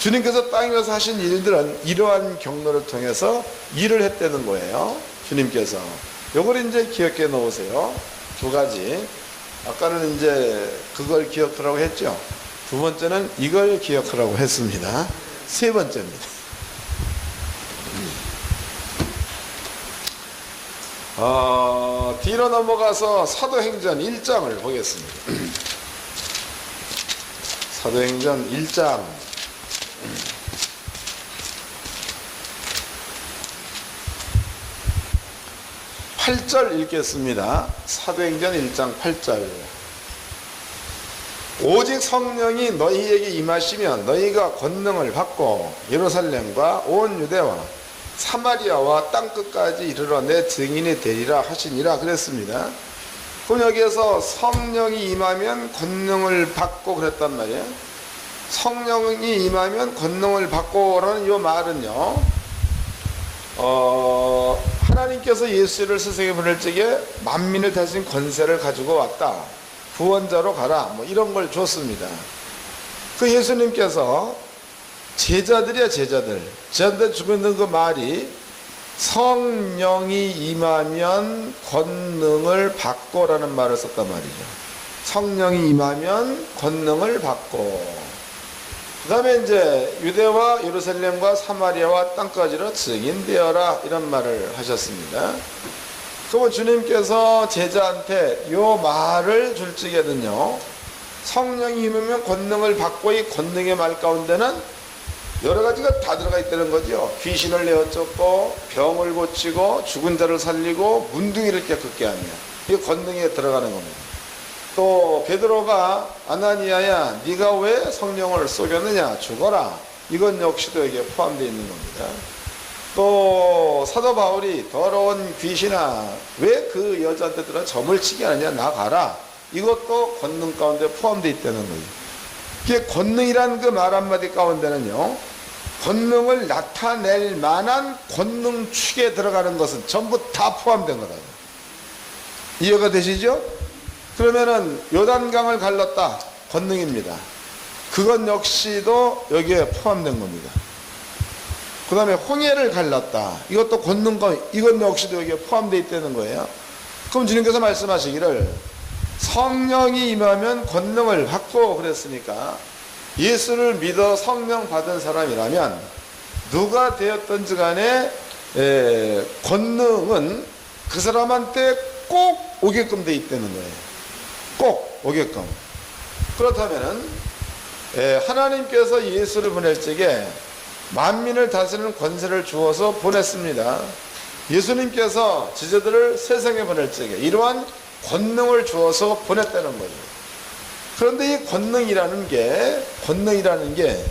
주님께서 땅에서 하신 일들은 이러한 경로를 통해서 일을 했다는 거예요. 주님께서. 요걸 이제 기억해 놓으세요. 두 가지. 아까는 이제 그걸 기억하라고 했죠. 두 번째는 이걸 기억하라고 했습니다. 세 번째입니다. 뒤로 넘어가서 사도행전 1장을 보겠습니다. 사도행전 1장 8절 읽겠습니다. 사도행전 1장 8절. 오직 성령이 너희에게 임하시면 너희가 권능을 받고 예루살렘과 온 유대와 사마리아와 땅끝까지 이르러 내 증인이 되리라 하시니라 그랬습니다. 그럼 여기에서 성령이 임하면 권능을 받고 그랬단 말이에요. 성령이 임하면 권능을 받고라는 이 말은요 하나님께서 예수를 세상에 보낼 적에 만민을 다스린 권세를 가지고 왔다. 구원자로 가라. 뭐 이런 걸 줬습니다. 그 예수님께서 제자들이야 제자들 주고 있는 그 말이 성령이 임하면 권능을 받고라는 말을 썼단 말이죠. 성령이 임하면 권능을 받고 그 다음에 이제 유대와 예루살렘과 사마리아와 땅까지로 증인되어라 이런 말을 하셨습니다. 그러면 주님께서 제자한테 이 말을 줄 적에는요 성령이 임하면 권능을 받고 이 권능의 말 가운데는 여러 가지가 다 들어가 있다는 거죠. 귀신을 내어 쫓고 병을 고치고 죽은 자를 살리고 문둥이를 깨끗게 하며 이게 권능에 들어가는 겁니다. 또 베드로가 아나니아야 네가 왜 성령을 쏘겼느냐 죽어라 이건 역시도 여기에 포함되어 있는 겁니다. 또 사도 바울이 더러운 귀신아 왜 그 여자한테 들어 점을 치게 하느냐 나가라 이것도 권능 가운데 포함되어 있다는 거예요. 이게 권능이라는 그 말 한마디 가운데는요 권능을 나타낼 만한 권능축에 들어가는 것은 전부 다 포함된 거다. 이해가 되시죠? 그러면은 요단강을 갈랐다. 권능입니다. 그건 역시도 여기에 포함된 겁니다. 그 다음에 홍해를 갈랐다. 이것도 권능과 이건 역시도 여기에 포함되어 있다는 거예요. 그럼 주님께서 말씀하시기를 성령이 임하면 권능을 받고 그랬으니까 예수를 믿어 성령 받은 사람이라면 누가 되었든지 간에 권능은 그 사람한테 꼭 오게끔 돼 있다는 거예요. 꼭 오게끔. 그렇다면은 하나님께서 예수를 보낼 적에 만민을 다스리는 권세를 주어서 보냈습니다. 예수님께서 지체들을 세상에 보낼 적에 이러한 권능을 주어서 보냈다는 거죠. 그런데 이 권능이라는 게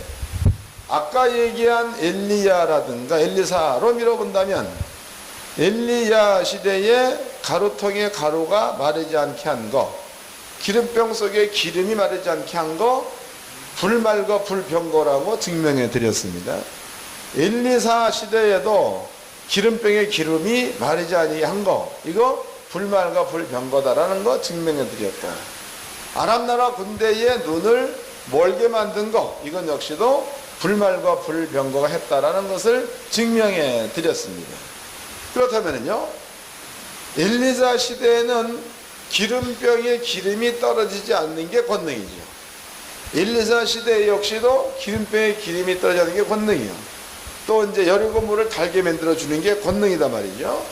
아까 얘기한 엘리야라든가 엘리사로 밀어본다면 엘리야 시대에 가루통에 가루가 마르지 않게 한 거, 기름병 속에 기름이 마르지 않게 한 거, 불말과 불병거라고 증명해 드렸습니다. 엘리사 시대에도 기름병에 기름이 마르지 아니한 거, 이거 불말과 불병거다라는 거 증명해 드렸고, 아람나라 군대의 눈을 멀게 만든 거, 이건 역시도 불말과 불병거가 했다라는 것을 증명해 드렸습니다. 그렇다면요, 엘리사 시대에는 기름병에 기름이 떨어지지 않는 게 권능이죠. 엘리사 시대 역시도 기름병에 기름이 떨어지지 않는 게 권능이요. 또 이제 여리고 물을 달게 만들어 주는 게 권능이다 말이죠.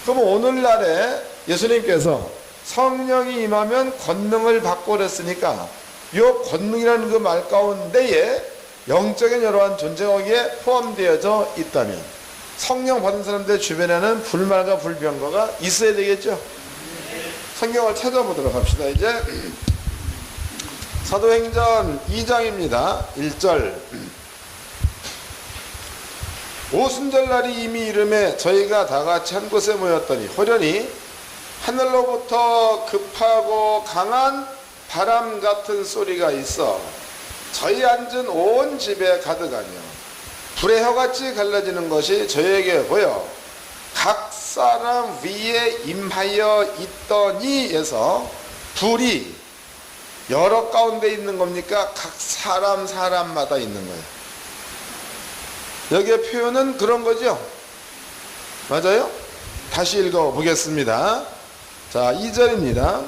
그럼 오늘날에 예수님께서 성령이 임하면 권능을 받고 그랬으니까 이 권능이라는 그 말 가운데에 영적인 여러한 존재가 거기에 포함되어져 있다면 성령 받은 사람들 주변에는 불말과 불병거가 있어야 되겠죠. 성경을 찾아보도록 합시다. 이제 사도행전 2장입니다. 1절. 오순절날이 이미 이름에 저희가 다같이 한 곳에 모였더니 호련히 하늘로부터 급하고 강한 바람 같은 소리가 있어 저희 앉은 온 집에 가득하며 불의 혀같이 갈라지는 것이 저에게 보여 각 사람 위에 임하여 있더니 에서 불이 여러 가운데 있는 겁니까? 각 사람마다 있는 거예요. 여기에 표현은 그런 거죠. 맞아요? 다시 읽어보겠습니다. 자, 2절입니다.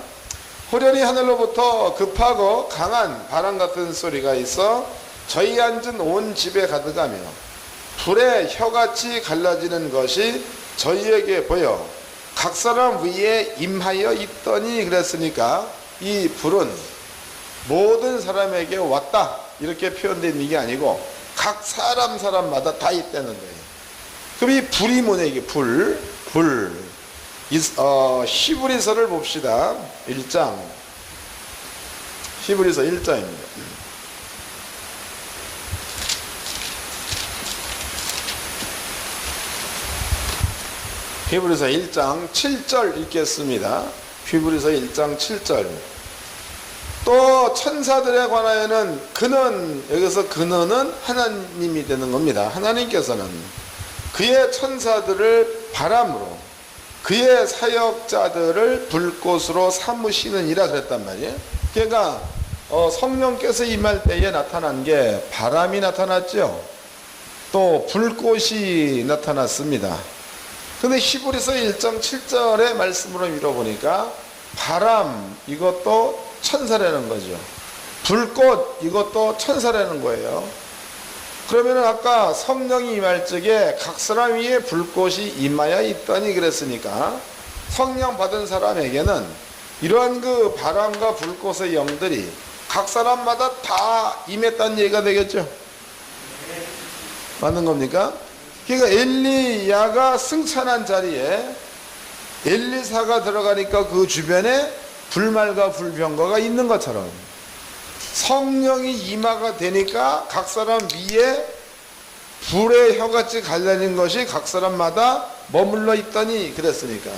호련히 하늘로부터 급하고 강한 바람 같은 소리가 있어 저희 앉은 온 집에 가득하며 불의 혀같이 갈라지는 것이 저희에게 보여 각 사람 위에 임하여 있더니 그랬으니까 이 불은 모든 사람에게 왔다 이렇게 표현된 게 아니고 각 사람마다 다 있다는 거예요. 그럼 이 불이 뭐냐 이게 불. 히브리서를 봅시다. 1장. 히브리서 1장입니다. 히브리서 1장 7절 읽겠습니다. 히브리서 1장 7절. 또 천사들에 관하여는 그는, 여기서 그는 하나님이 되는 겁니다. 하나님께서는 그의 천사들을 바람으로 그의 사역자들을 불꽃으로 삼으시느니라 그랬단 말이에요. 그러니까 성령께서 임할 때에 나타난 게 바람이 나타났죠. 또 불꽃이 나타났습니다. 근데 히브리서 1장 7절의 말씀으로 밀어보니까 바람 이것도 천사라는 거죠. 불꽃 이것도 천사라는 거예요. 그러면은 아까 성령이 임할 적에 각 사람 위에 불꽃이 임하여 있더니 그랬으니까 성령 받은 사람에게는 이러한 그 바람과 불꽃의 영들이 각 사람마다 다 임했다는 얘기가 되겠죠. 맞는 겁니까? 그러니까 엘리야가 승천한 자리에 엘리사가 들어가니까 그 주변에 불말과 불병거가 있는 것처럼 성령이 임하가 되니까 각 사람 위에 불의 혀같이 갈라진 것이 각 사람마다 머물러 있더니 그랬으니까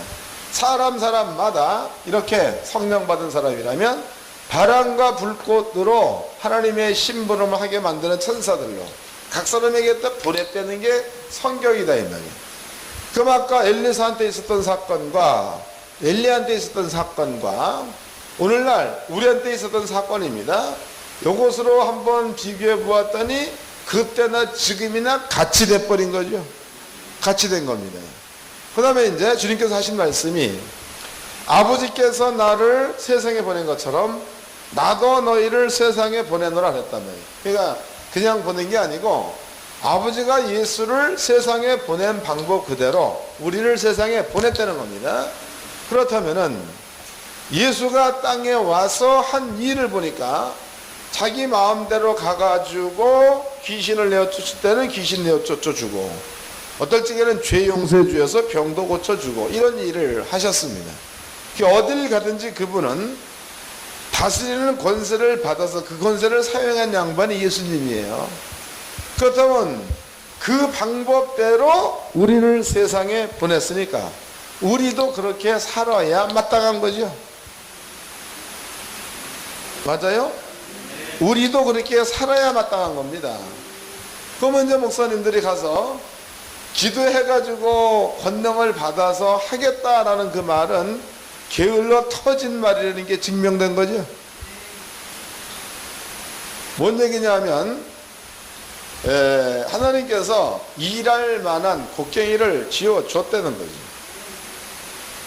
사람마다 이렇게 성령 받은 사람이라면 바람과 불꽃으로 하나님의 심부름을 하게 만드는 천사들로 각 사람에게 딱 보냈다는 게 성경이다 이 말이에요. 그럼 아까 엘리사한테 있었던 사건과 엘리야한테 있었던 사건과 오늘날 우리한테 있었던 사건입니다. 이것으로 한번 비교해 보았더니 그때나 지금이나 같이 돼버린 거죠. 같이 된 겁니다. 그 다음에 이제 주님께서 하신 말씀이 아버지께서 나를 세상에 보낸 것처럼 나도 너희를 세상에 보내노라 했다며. 그러니까 그냥 보낸 게 아니고 아버지가 예수를 세상에 보낸 방법 그대로 우리를 세상에 보냈다는 겁니다. 그렇다면은 예수가 땅에 와서 한 일을 보니까 자기 마음대로 가가지고 귀신을 내어쫓을 때는 귀신 내어쫓아주고 어떨 적에는 죄 용서해 주어서 병도 고쳐주고 이런 일을 하셨습니다. 어딜 가든지 그분은 다스리는 권세를 받아서 그 권세를 사용한 양반이 예수님이에요. 그렇다면 그 방법대로 우리를 세상에 보냈으니까 우리도 그렇게 살아야 마땅한 거죠. 맞아요? 우리도 그렇게 살아야 마땅한 겁니다. 그러면 이제 목사님들이 가서 기도해가지고 권능을 받아서 하겠다라는 그 말은 게을러 터진 말이라는 게 증명된 거죠. 뭔 얘기냐면 하나님께서 일할 만한 곡괭이를 쥐어줬다는 거죠.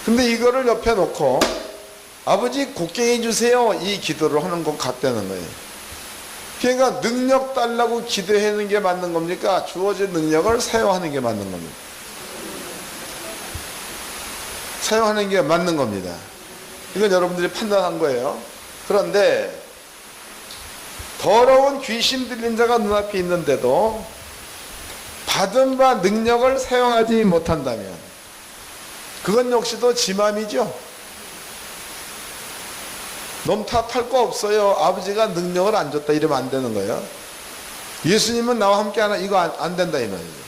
근데 이거를 옆에 놓고 아버지 곡괭이 주세요 이 기도를 하는 것 같다는 거예요. 그러니까 능력 달라고 기도하는 게 맞는 겁니까? 주어진 능력을 사용하는 게 맞는 겁니다. 사용하는 게 맞는 겁니다. 이건 여러분들이 판단한 거예요. 그런데 더러운 귀신 들린 자가 눈앞에 있는데도 받은 바 능력을 사용하지 못한다면 그건 역시도 지 맘이죠. 놈 탓할 거 없어요. 아버지가 능력을 안 줬다 이러면 안 되는 거예요. 예수님은 나와 함께 하나 이거 안 된다 이 말이에요.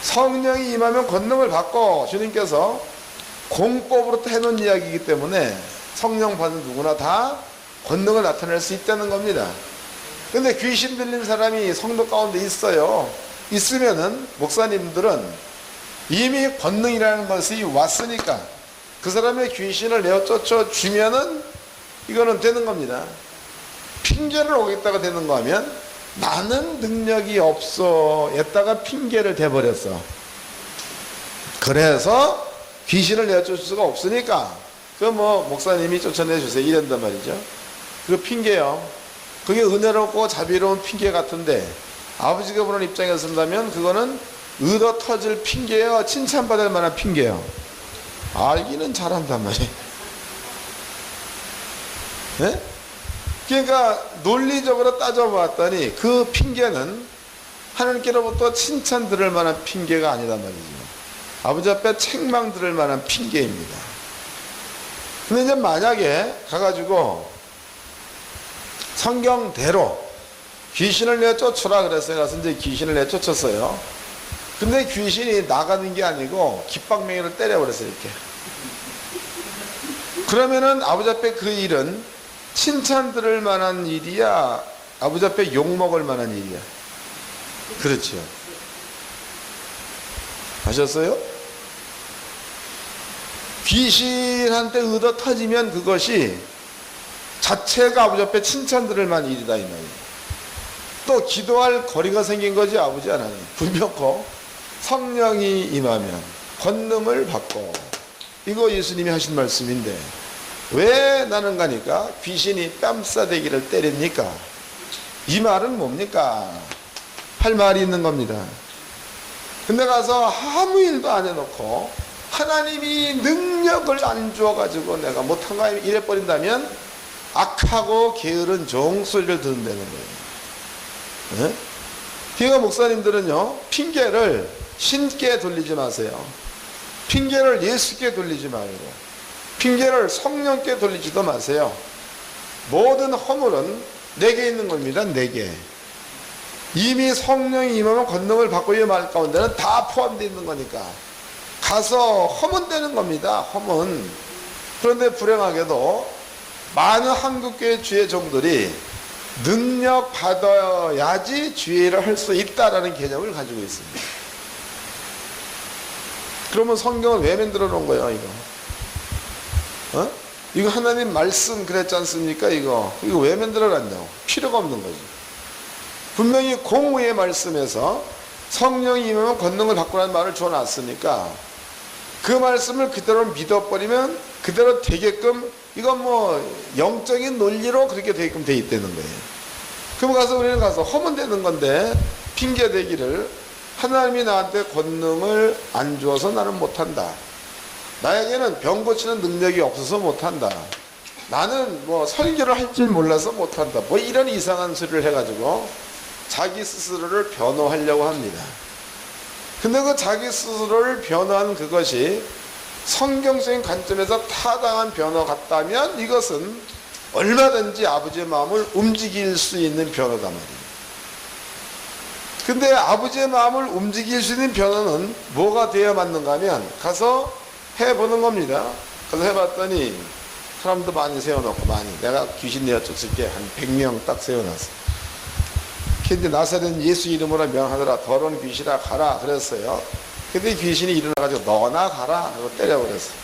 성령이 임하면 권능을 받고 주님께서 공법으로 해놓은 이야기이기 때문에 성령 받은 누구나 다 권능을 나타낼 수 있다는 겁니다. 근데 귀신 들린 사람이 성도 가운데 있어요. 있으면은 목사님들은 이미 권능이라는 것이 왔으니까 그 사람의 귀신을 내어 쫓아 주면은 이거는 되는 겁니다. 핑계를 오겠다가 되는 거 하면 나는 능력이 없어 했다가 핑계를 대버렸어. 그래서 귀신을 내어 쫓을 수가 없으니까 그 뭐 목사님이 쫓아내 주세요 이런단 말이죠. 그 핑계요. 그게 은혜롭고 자비로운 핑계 같은데 아버지가 보는 입장에서 쓴다면 그거는 얻어 터질 핑계요. 칭찬받을 만한 핑계요. 알기는 잘한단 말이에요. 네? 그러니까 논리적으로 따져봤더니 그 핑계는 하나님께로부터 칭찬 들을 만한 핑계가 아니란 말이죠. 아버지 앞에 책망 들을 만한 핑계입니다. 근데 이제 만약에 가가지고 성경대로 귀신을 내쫓으라 그랬어요. 그래서 이제 귀신을 내쫓았어요. 근데 귀신이 나가는 게 아니고 깃방맹이를 때려버렸어요. 이렇게. 그러면은 아버지 앞에 그 일은 칭찬 들을 만한 일이야? 아버지 앞에 욕먹을 만한 일이야? 그렇죠. 아셨어요? 귀신한테 얻어 터지면 그것이 자체가 아버지 앞에 칭찬 들을 만한 일이다 이 말이에요. 또 기도할 거리가 생긴 거지 아버지 하나님. 분명코 성령이 임하면 권능을 받고 이거 예수님이 하신 말씀인데 왜 나는 가니까 귀신이 뺨싸대기를 때립니까? 이 말은 뭡니까? 할 말이 있는 겁니다. 근데 가서 아무 일도 안 해놓고 하나님이 능력을 안 주어가지고 내가 못한가 이래버린다면 악하고 게으른 종소리를 듣는다는 거예요. 네? 그러니까 목사님들은요 핑계를 신께 돌리지 마세요. 핑계를 예수께 돌리지 말고 핑계를 성령께 돌리지도 마세요. 모든 허물은 내게 있는 겁니다. 내게. 이미 성령이 임하면 권능을 받고 이 말 가운데는 다 포함되어 있는 거니까 가서 허문되는 겁니다. 허문. 그런데 불행하게도 많은 한국교회 주의 종들이 능력 받아야지 주의를 할 수 있다라는 개념을 가지고 있습니다. 그러면 성경을 왜 만들어 놓은 거예요, 이거? 이거 하나님 말씀 그랬지 않습니까? 이거 왜 만들어놨냐고. 필요가 없는 거지. 분명히 공의의 말씀에서 성령이 임하면 권능을 받고라는 말을 주어놨으니까 그 말씀을 그대로 믿어버리면 그대로 되게끔, 이건 뭐 영적인 논리로 그렇게 되게끔 돼 있다는 거예요. 그럼 가서 우리는 가서 하면 되는 건데, 핑계 대기를 하나님이 나한테 권능을 안 주어서 나는 못한다, 나에게는 병 고치는 능력이 없어서 못한다, 나는 뭐 설교를 할 줄 몰라서 못한다, 뭐 이런 이상한 소리를 해가지고 자기 스스로를 변호하려고 합니다. 근데 그 자기 스스로를 변호한 그것이 성경적인 관점에서 타당한 변호 같다면 이것은 얼마든지 아버지의 마음을 움직일 수 있는 변호다 말이에요. 근데 아버지의 마음을 움직일 수 있는 변호는 뭐가 되어야 맞는가 하면 가서 해보는 겁니다. 가서 해봤더니 사람도 많이 세워놓고, 많이, 내가 귀신 내어 쫓을게 한 100명 딱 세워놨어. 근데 나사렛 예수 이름으로 명하더라, 더러운 귀신아 가라 그랬어요. 근데 귀신이 일어나가지고 너나 가라 하고 때려버렸어.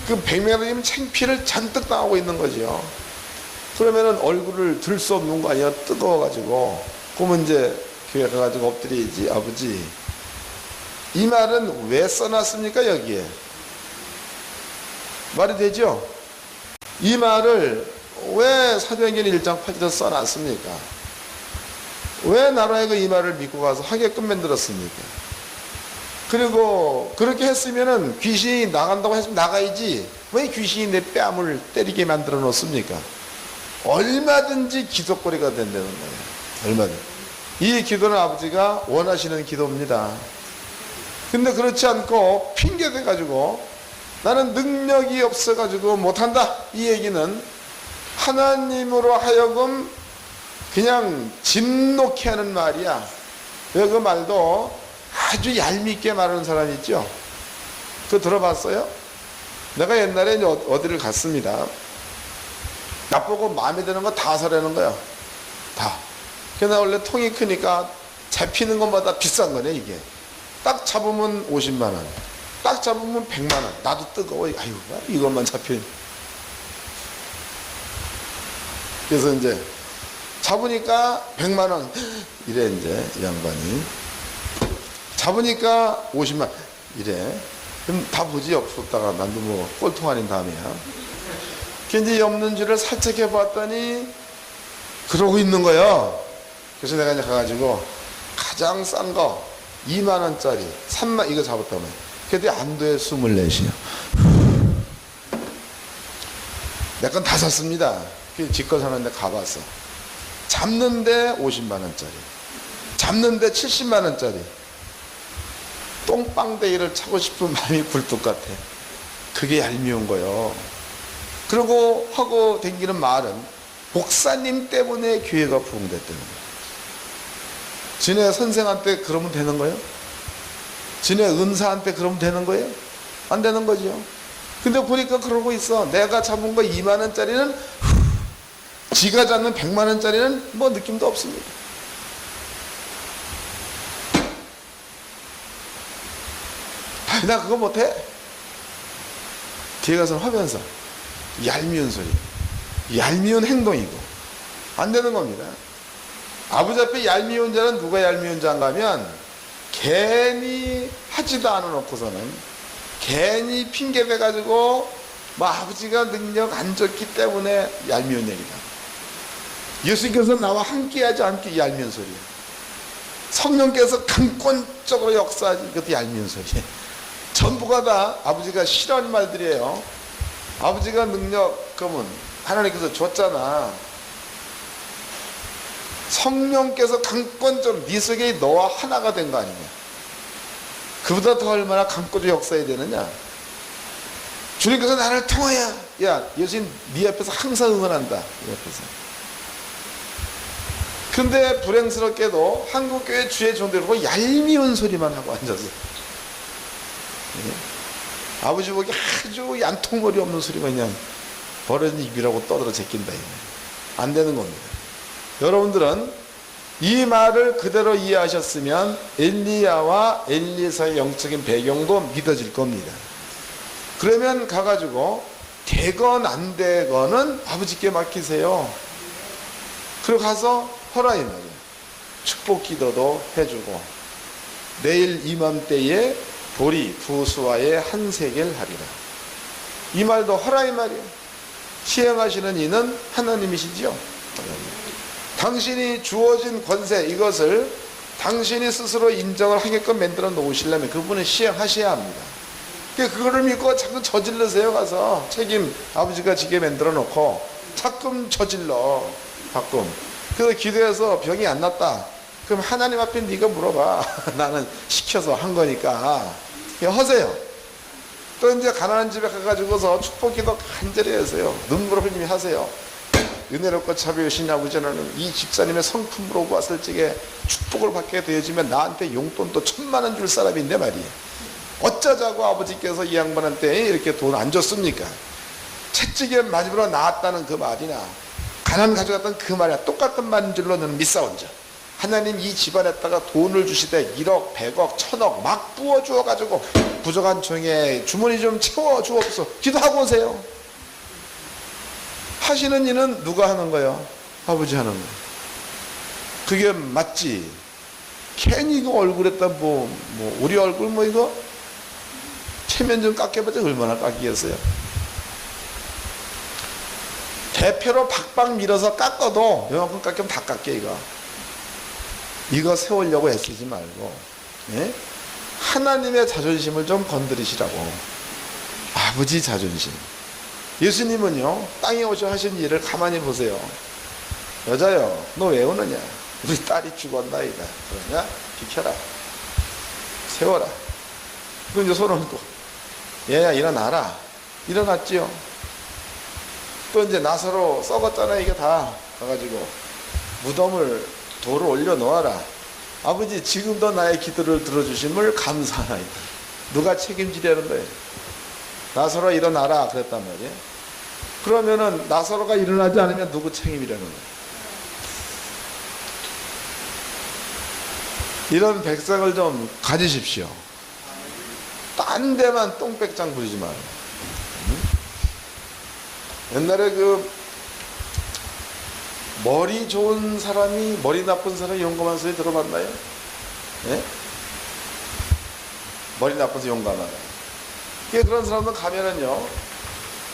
그 100명이면 창피를 잔뜩 당하고 있는 거죠. 그러면은 얼굴을 들 수 없는 거 아니야, 뜨거워가지고. 그러면 이제 교회 가가지고 엎드리지, 아버지 이 말은 왜 써놨습니까? 여기에 말이 되죠? 이 말을 왜 사도행전 1장 8절에 써놨습니까? 왜 나라에게 이 말을 믿고 가서 하게끔 만들었습니까? 그리고 그렇게 했으면은 귀신이 나간다고 했으면 나가야지, 왜 귀신이 내 뺨을 때리게 만들어 놓습니까? 얼마든지 기도거리가 된다는 거예요. 얼마든지. 이 기도는 아버지가 원하시는 기도입니다. 근데 그렇지 않고 핑계대 가지고 나는 능력이 없어 가지고 못한다, 이 얘기는 하나님으로 하여금 그냥 진노케 하는 말이야. 왜 그 말도 아주 얄밉게 말하는 사람이 있죠. 그거 들어봤어요? 내가 옛날에 이제 어디를 갔습니다. 나보고 마음에 드는 거 다 사려는 거야. 다. 그래서 나 원래 통이 크니까 잡히는 것마다 비싼 거네, 이게. 딱 잡으면 50만 원, 딱 잡으면 100만 원. 나도 뜨거워. 아유, 이것만 잡혀. 그래서 이제 잡으니까 100만 원 이래. 이제 이 양반이 잡으니까 50만 원 이래. 그럼 다 보지, 없었다가 난도 뭐 꼴통 아닌 다음이야. 이제 없는 줄을 살짝 해봤더니 그러고 있는 거예요. 그래서 내가 이제 가가지고 가장 싼 거 2만 원짜리 3만 이거 잡았다고. 그때 안도에 숨을 내쉬어. 내 건 다 샀습니다. 직권 사는데 가봤어. 잡는데 50만 원짜리, 잡는데 70만 원짜리. 똥빵대기를 차고 싶은 마음이 굴뚝 같아. 그게 얄미운 거요. 그리고 하고 댕기는 말은 목사님 때문에 교회가 부흥됐다는 거예요. 지네 선생한테 그러면 되는 거예요? 지네 은사한테 그러면 되는 거예요? 안 되는 거죠. 근데 보니까 그러고 있어. 내가 잡은 거 2만 원짜리는 지가 잡는 100만 원짜리는 뭐 느낌도 없습니다. 나 그거 못해? 뒤에 가서 하면서 얄미운 소리, 얄미운 행동이고 안 되는 겁니다. 아버지 앞에 얄미운 자는 누가 얄미운 자인가 하면 괜히 하지도 않아놓고서는 괜히 핑계대 가지고 뭐 아버지가 능력 안 줬기 때문에 얄미운 얘기다. 예수님께서 나와 함께하지 않기 얄미운 소리야. 성령께서 강권적으로 역사하지, 이것도 얄미운 소리야. 전부가 다 아버지가 싫어하는 말들이에요. 아버지가 능력, 그러면 하나님께서 줬잖아. 성령께서 강권적으로 네 속에 너와 하나가 된 거 아니냐. 그보다 더 얼마나 강권적으로 역사해야 되느냐. 주님께서 나를 통하여, 야, 예수님 네 앞에서 항상 응원한다. 네 앞에서. 근데 불행스럽게도 한국교회 주의 종들고 얄미운 소리만 하고 앉아서, 예? 아버지 보기 아주 얀통머리 없는 소리만 그냥 버릇 입이라고 떠들어 제낀다. 안 되는 겁니다. 여러분들은 이 말을 그대로 이해하셨으면 엘리야와 엘리사의 영적인 배경도 믿어질 겁니다. 그러면 가가지고 되건 안 되건은 아버지께 맡기세요. 그리고 가서 허라 이 말이에요. 축복 기도도 해주고 내일 이맘때에 보리 부수와의 한 세겔 하리라. 이 말도 허라 이 말이에요. 시행하시는 이는 하나님이시지요. 당신이 주어진 권세 이것을 당신이 스스로 인정을 하게끔 만들어 놓으시려면 그분은 시행하셔야 합니다. 그거를 믿고 자꾸 저질러세요. 가서 책임 아버지가 지게 만들어 놓고 자꾸 저질러 가끔. 그래서 기도해서 병이 안 났다. 그럼 하나님 앞에 네가 물어봐. 나는 시켜서 한 거니까 하세요. 또 이제 가난한 집에 가가지고서 축복기도 간절히 하세요. 눈물 흘리며 하세요. 은혜롭고 자비하신 아버지는 이 집사님의 성품으로 왔을 적에 축복을 받게 되어지면 나한테 용돈도 1,000만 원 줄 사람인데 말이에요. 어쩌자고 아버지께서 이 양반한테 이렇게 돈 안 줬습니까? 채찍에 맞으러 나왔다는 그 말이나 가난 가져갔던 그 말이나 똑같은 말인 줄로 너는 믿사온자. 하나님 이 집안에다가 돈을 주시되 1억, 100억, 1000억 막 부어주어가지고 부족한 중에 주머니 좀 채워주옵소서. 기도하고 오세요. 하시는 일은 누가 하는 거예요? 아버지 하는 거예요. 그게 맞지. 괜히 이거 얼굴에다 우리 얼굴 이거 체면 좀 깎여봤자 얼마나 깎이겠어요? 대표로 박박 밀어서 깎아도 요만큼 깎이면 다 깎여 이거 세우려고 애쓰지 말고, 예? 하나님의 자존심을 좀 건드리시라고. 아버지 자존심. 예수님은요 땅에 오셔 하신 일을 가만히 보세요. 여자여 너 왜 오느냐? 우리 딸이 죽었나이다. 그러냐? 비켜라. 세워라. 그럼 이제 손을 얹고 얘야 일어나라. 일어났지요. 또 이제 나사로 썩었잖아. 이게 다 가가지고 무덤을 돌을 올려 놓아라. 아버지 지금도 나의 기도를 들어주심을 감사하나이다. 누가 책임지려는 거예요? 나사로 일어나라 그랬단 말이에요. 그러면은 나사로가 일어나지 않으면 누구 책임이라는 거예요? 이런 백성을 좀 가지십시오. 딴 데만 똥백장 부리지 마요. 옛날에 머리 좋은 사람이 머리 나쁜 사람이 용감한 소리 들어봤나요? 예? 머리 나빠서 용감하다. 그런 사람들 가면은요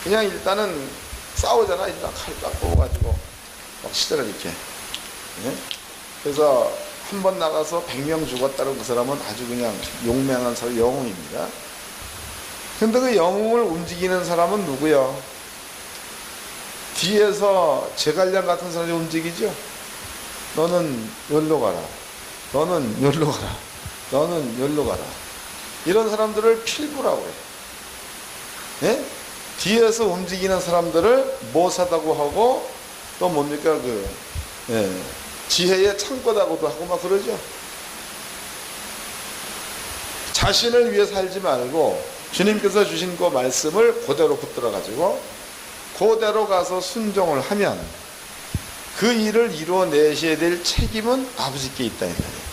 그냥 일단은 싸우잖아. 일단 칼 딱 뽑아가지고 막 시대를 이렇게. 예? 그래서 한 번 나가서 100명 죽었다는 그 사람은 아주 그냥 용맹한 사람, 영웅입니다. 근데 그 영웅을 움직이는 사람은 누구요? 뒤에서 제갈량 같은 사람이 움직이죠. 너는 여기로 가라. 너는 여기로 가라. 너는 여기로 가라. 이런 사람들을 필부라고 해요. 예? 뒤에서 움직이는 사람들을 모사다고 하고 또 뭡니까 지혜의 창고다고도 하고 막 그러죠. 자신을 위해 살지 말고 주님께서 주신 그 말씀을 그대로 붙들어 가지고 그대로 가서 순종을 하면 그 일을 이루어내셔야 될 책임은 아버지께 있다 이 말이에요.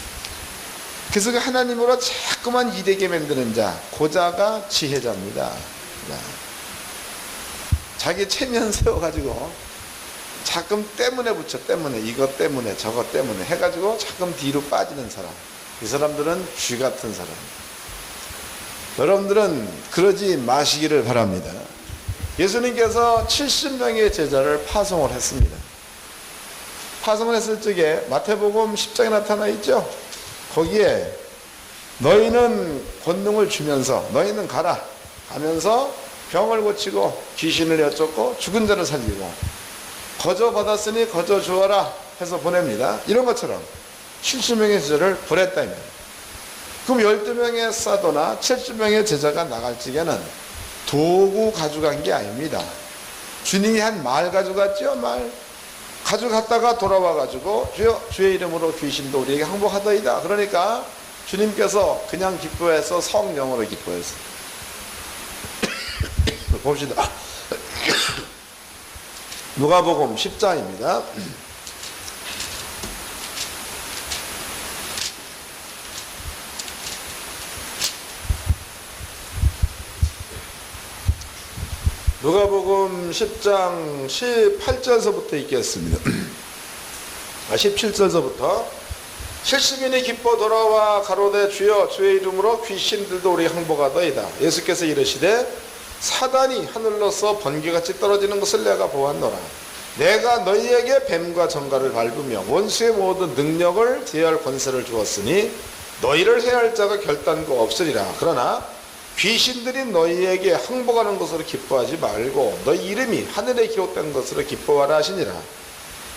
그래서 그 하나님으로 자꾸만 이되게 만드는 자, 고자가 지혜자입니다. 자기 체면 세워가지고 자끔 때문에 붙여, 때문에 이것 때문에 저것 때문에 해가지고 자끔 뒤로 빠지는 사람. 이 사람들은 쥐 같은 사람. 여러분들은 그러지 마시기를 바랍니다. 예수님께서 70명의 제자를 파송을 했습니다. 파송을 했을 적에 마태복음 10장에 나타나 있죠. 거기에 너희는 권능을 주면서 너희는 가라 하면서 병을 고치고 귀신을 여쫓고 죽은 자를 살리고 거저 받았으니 거저 주어라 해서 보냅니다. 이런 것처럼 70명의 제자를 보냈다. 그럼 12명의 사도나 70명의 제자가 나갈 적에는 도구 가져간 게 아닙니다. 주님이 한 말 가져갔죠. 말 가져갔다가 돌아와가지고 주의 이름으로 귀신도 우리에게 항복하더이다. 그러니까 주님께서 그냥 기뻐해서 성령으로 기뻐했어요. 봅시다. 누가복음 10장입니다. 누가복음 10장 18절서부터 읽겠습니다. 17절서부터 70인이 기뻐 돌아와 가로되 주여 주의 이름으로 귀신들도 우리 항복하더이다. 예수께서 이르시되 사단이 하늘로서 번개같이 떨어지는 것을 내가 보았노라. 내가 너희에게 뱀과 정갈을 밟으며 원수의 모든 능력을 제할 권세를 주었으니 너희를 해할 자가 결단코 없으리라. 그러나 귀신들이 너희에게 항복하는 것으로 기뻐하지 말고 너희 이름이 하늘에 기록된 것으로 기뻐하라 하시니라.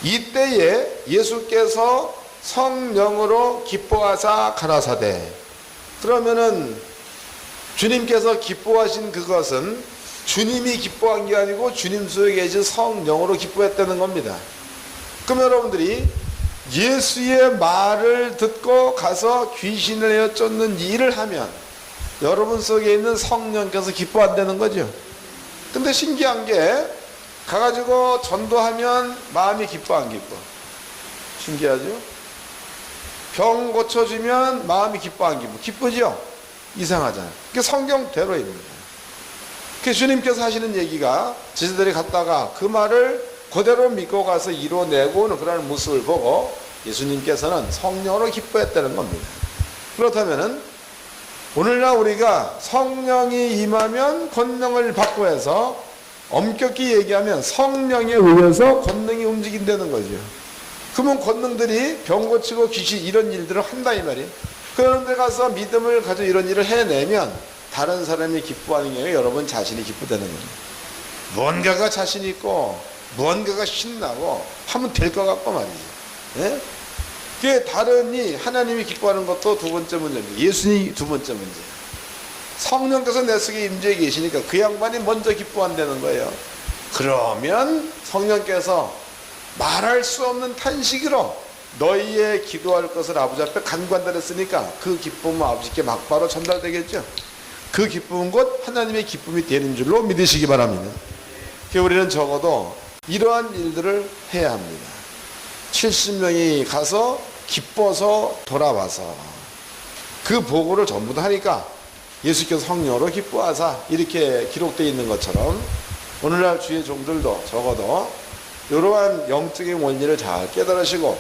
이때에 예수께서 성령으로 기뻐하사 가라사대. 그러면은 주님께서 기뻐하신 그것은 주님이 기뻐한 게 아니고 주님 속에 계신 성령으로 기뻐했다는 겁니다. 그럼 여러분들이 예수의 말을 듣고 가서 귀신을 내어 쫓는 일을 하면 여러분 속에 있는 성령께서 기뻐한다는 거죠. 근데 신기한 게 가가지고 전도하면 마음이 기뻐 안 기뻐? 신기하죠? 병 고쳐주면 마음이 기뻐 안 기뻐? 기쁘죠? 이상하잖아요. 그게 성경대로입니다. 그 주님께서 하시는 얘기가 제자들이 갔다가 그 말을 그대로 믿고 가서 이뤄내고는 그런 모습을 보고 예수님께서는 성령으로 기뻐했다는 겁니다. 그렇다면은 오늘날 우리가 성령이 임하면 권능을 받고 해서 엄격히 얘기하면 성령에 의해서 권능이 움직인다는 거죠. 그러면 권능들이 병 고치고 귀신 이런 일들을 한다 이 말이에요. 그런 데 가서 믿음을 가지고 이런 일을 해내면 다른 사람이 기뻐하는 게 아니라 여러분 자신이 기쁘다는 거예요. 무언가가 자신 있고 무언가가 신나고 하면 될 것 같고 말이죠. 예? 그게 다른이 하나님이 기뻐하는 것도 두 번째 문제입니다. 예수님이 두 번째 문제. 성령께서 내 속에 임재해 계시니까 그 양반이 먼저 기뻐한다는 거예요. 그러면 성령께서 말할 수 없는 탄식으로 너희의 기도할 것을 아버지 앞에 간구한다 했으니까 그 기쁨은 아버지께 막바로 전달되겠죠. 그 기쁨은 곧 하나님의 기쁨이 되는 줄로 믿으시기 바랍니다. 우리는 적어도 이러한 일들을 해야 합니다. 70명이 가서 기뻐서 돌아와서 그 보고를 전부 다 하니까 예수께서 성령으로 기뻐하사 이렇게 기록되어 있는 것처럼 오늘날 주의 종들도 적어도 이러한 영적인 원리를 잘 깨달으시고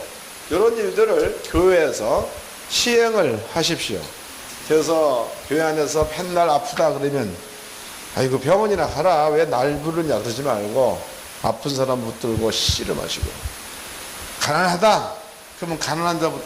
이런 일들을 교회에서 시행을 하십시오. 그래서 교회 안에서 맨날 아프다 그러면 아이고 병원이나 가라 왜 날 부르냐 그러지 말고 아픈 사람 붙들고 씨름하시고 가난하다 그러면 가난한 자부터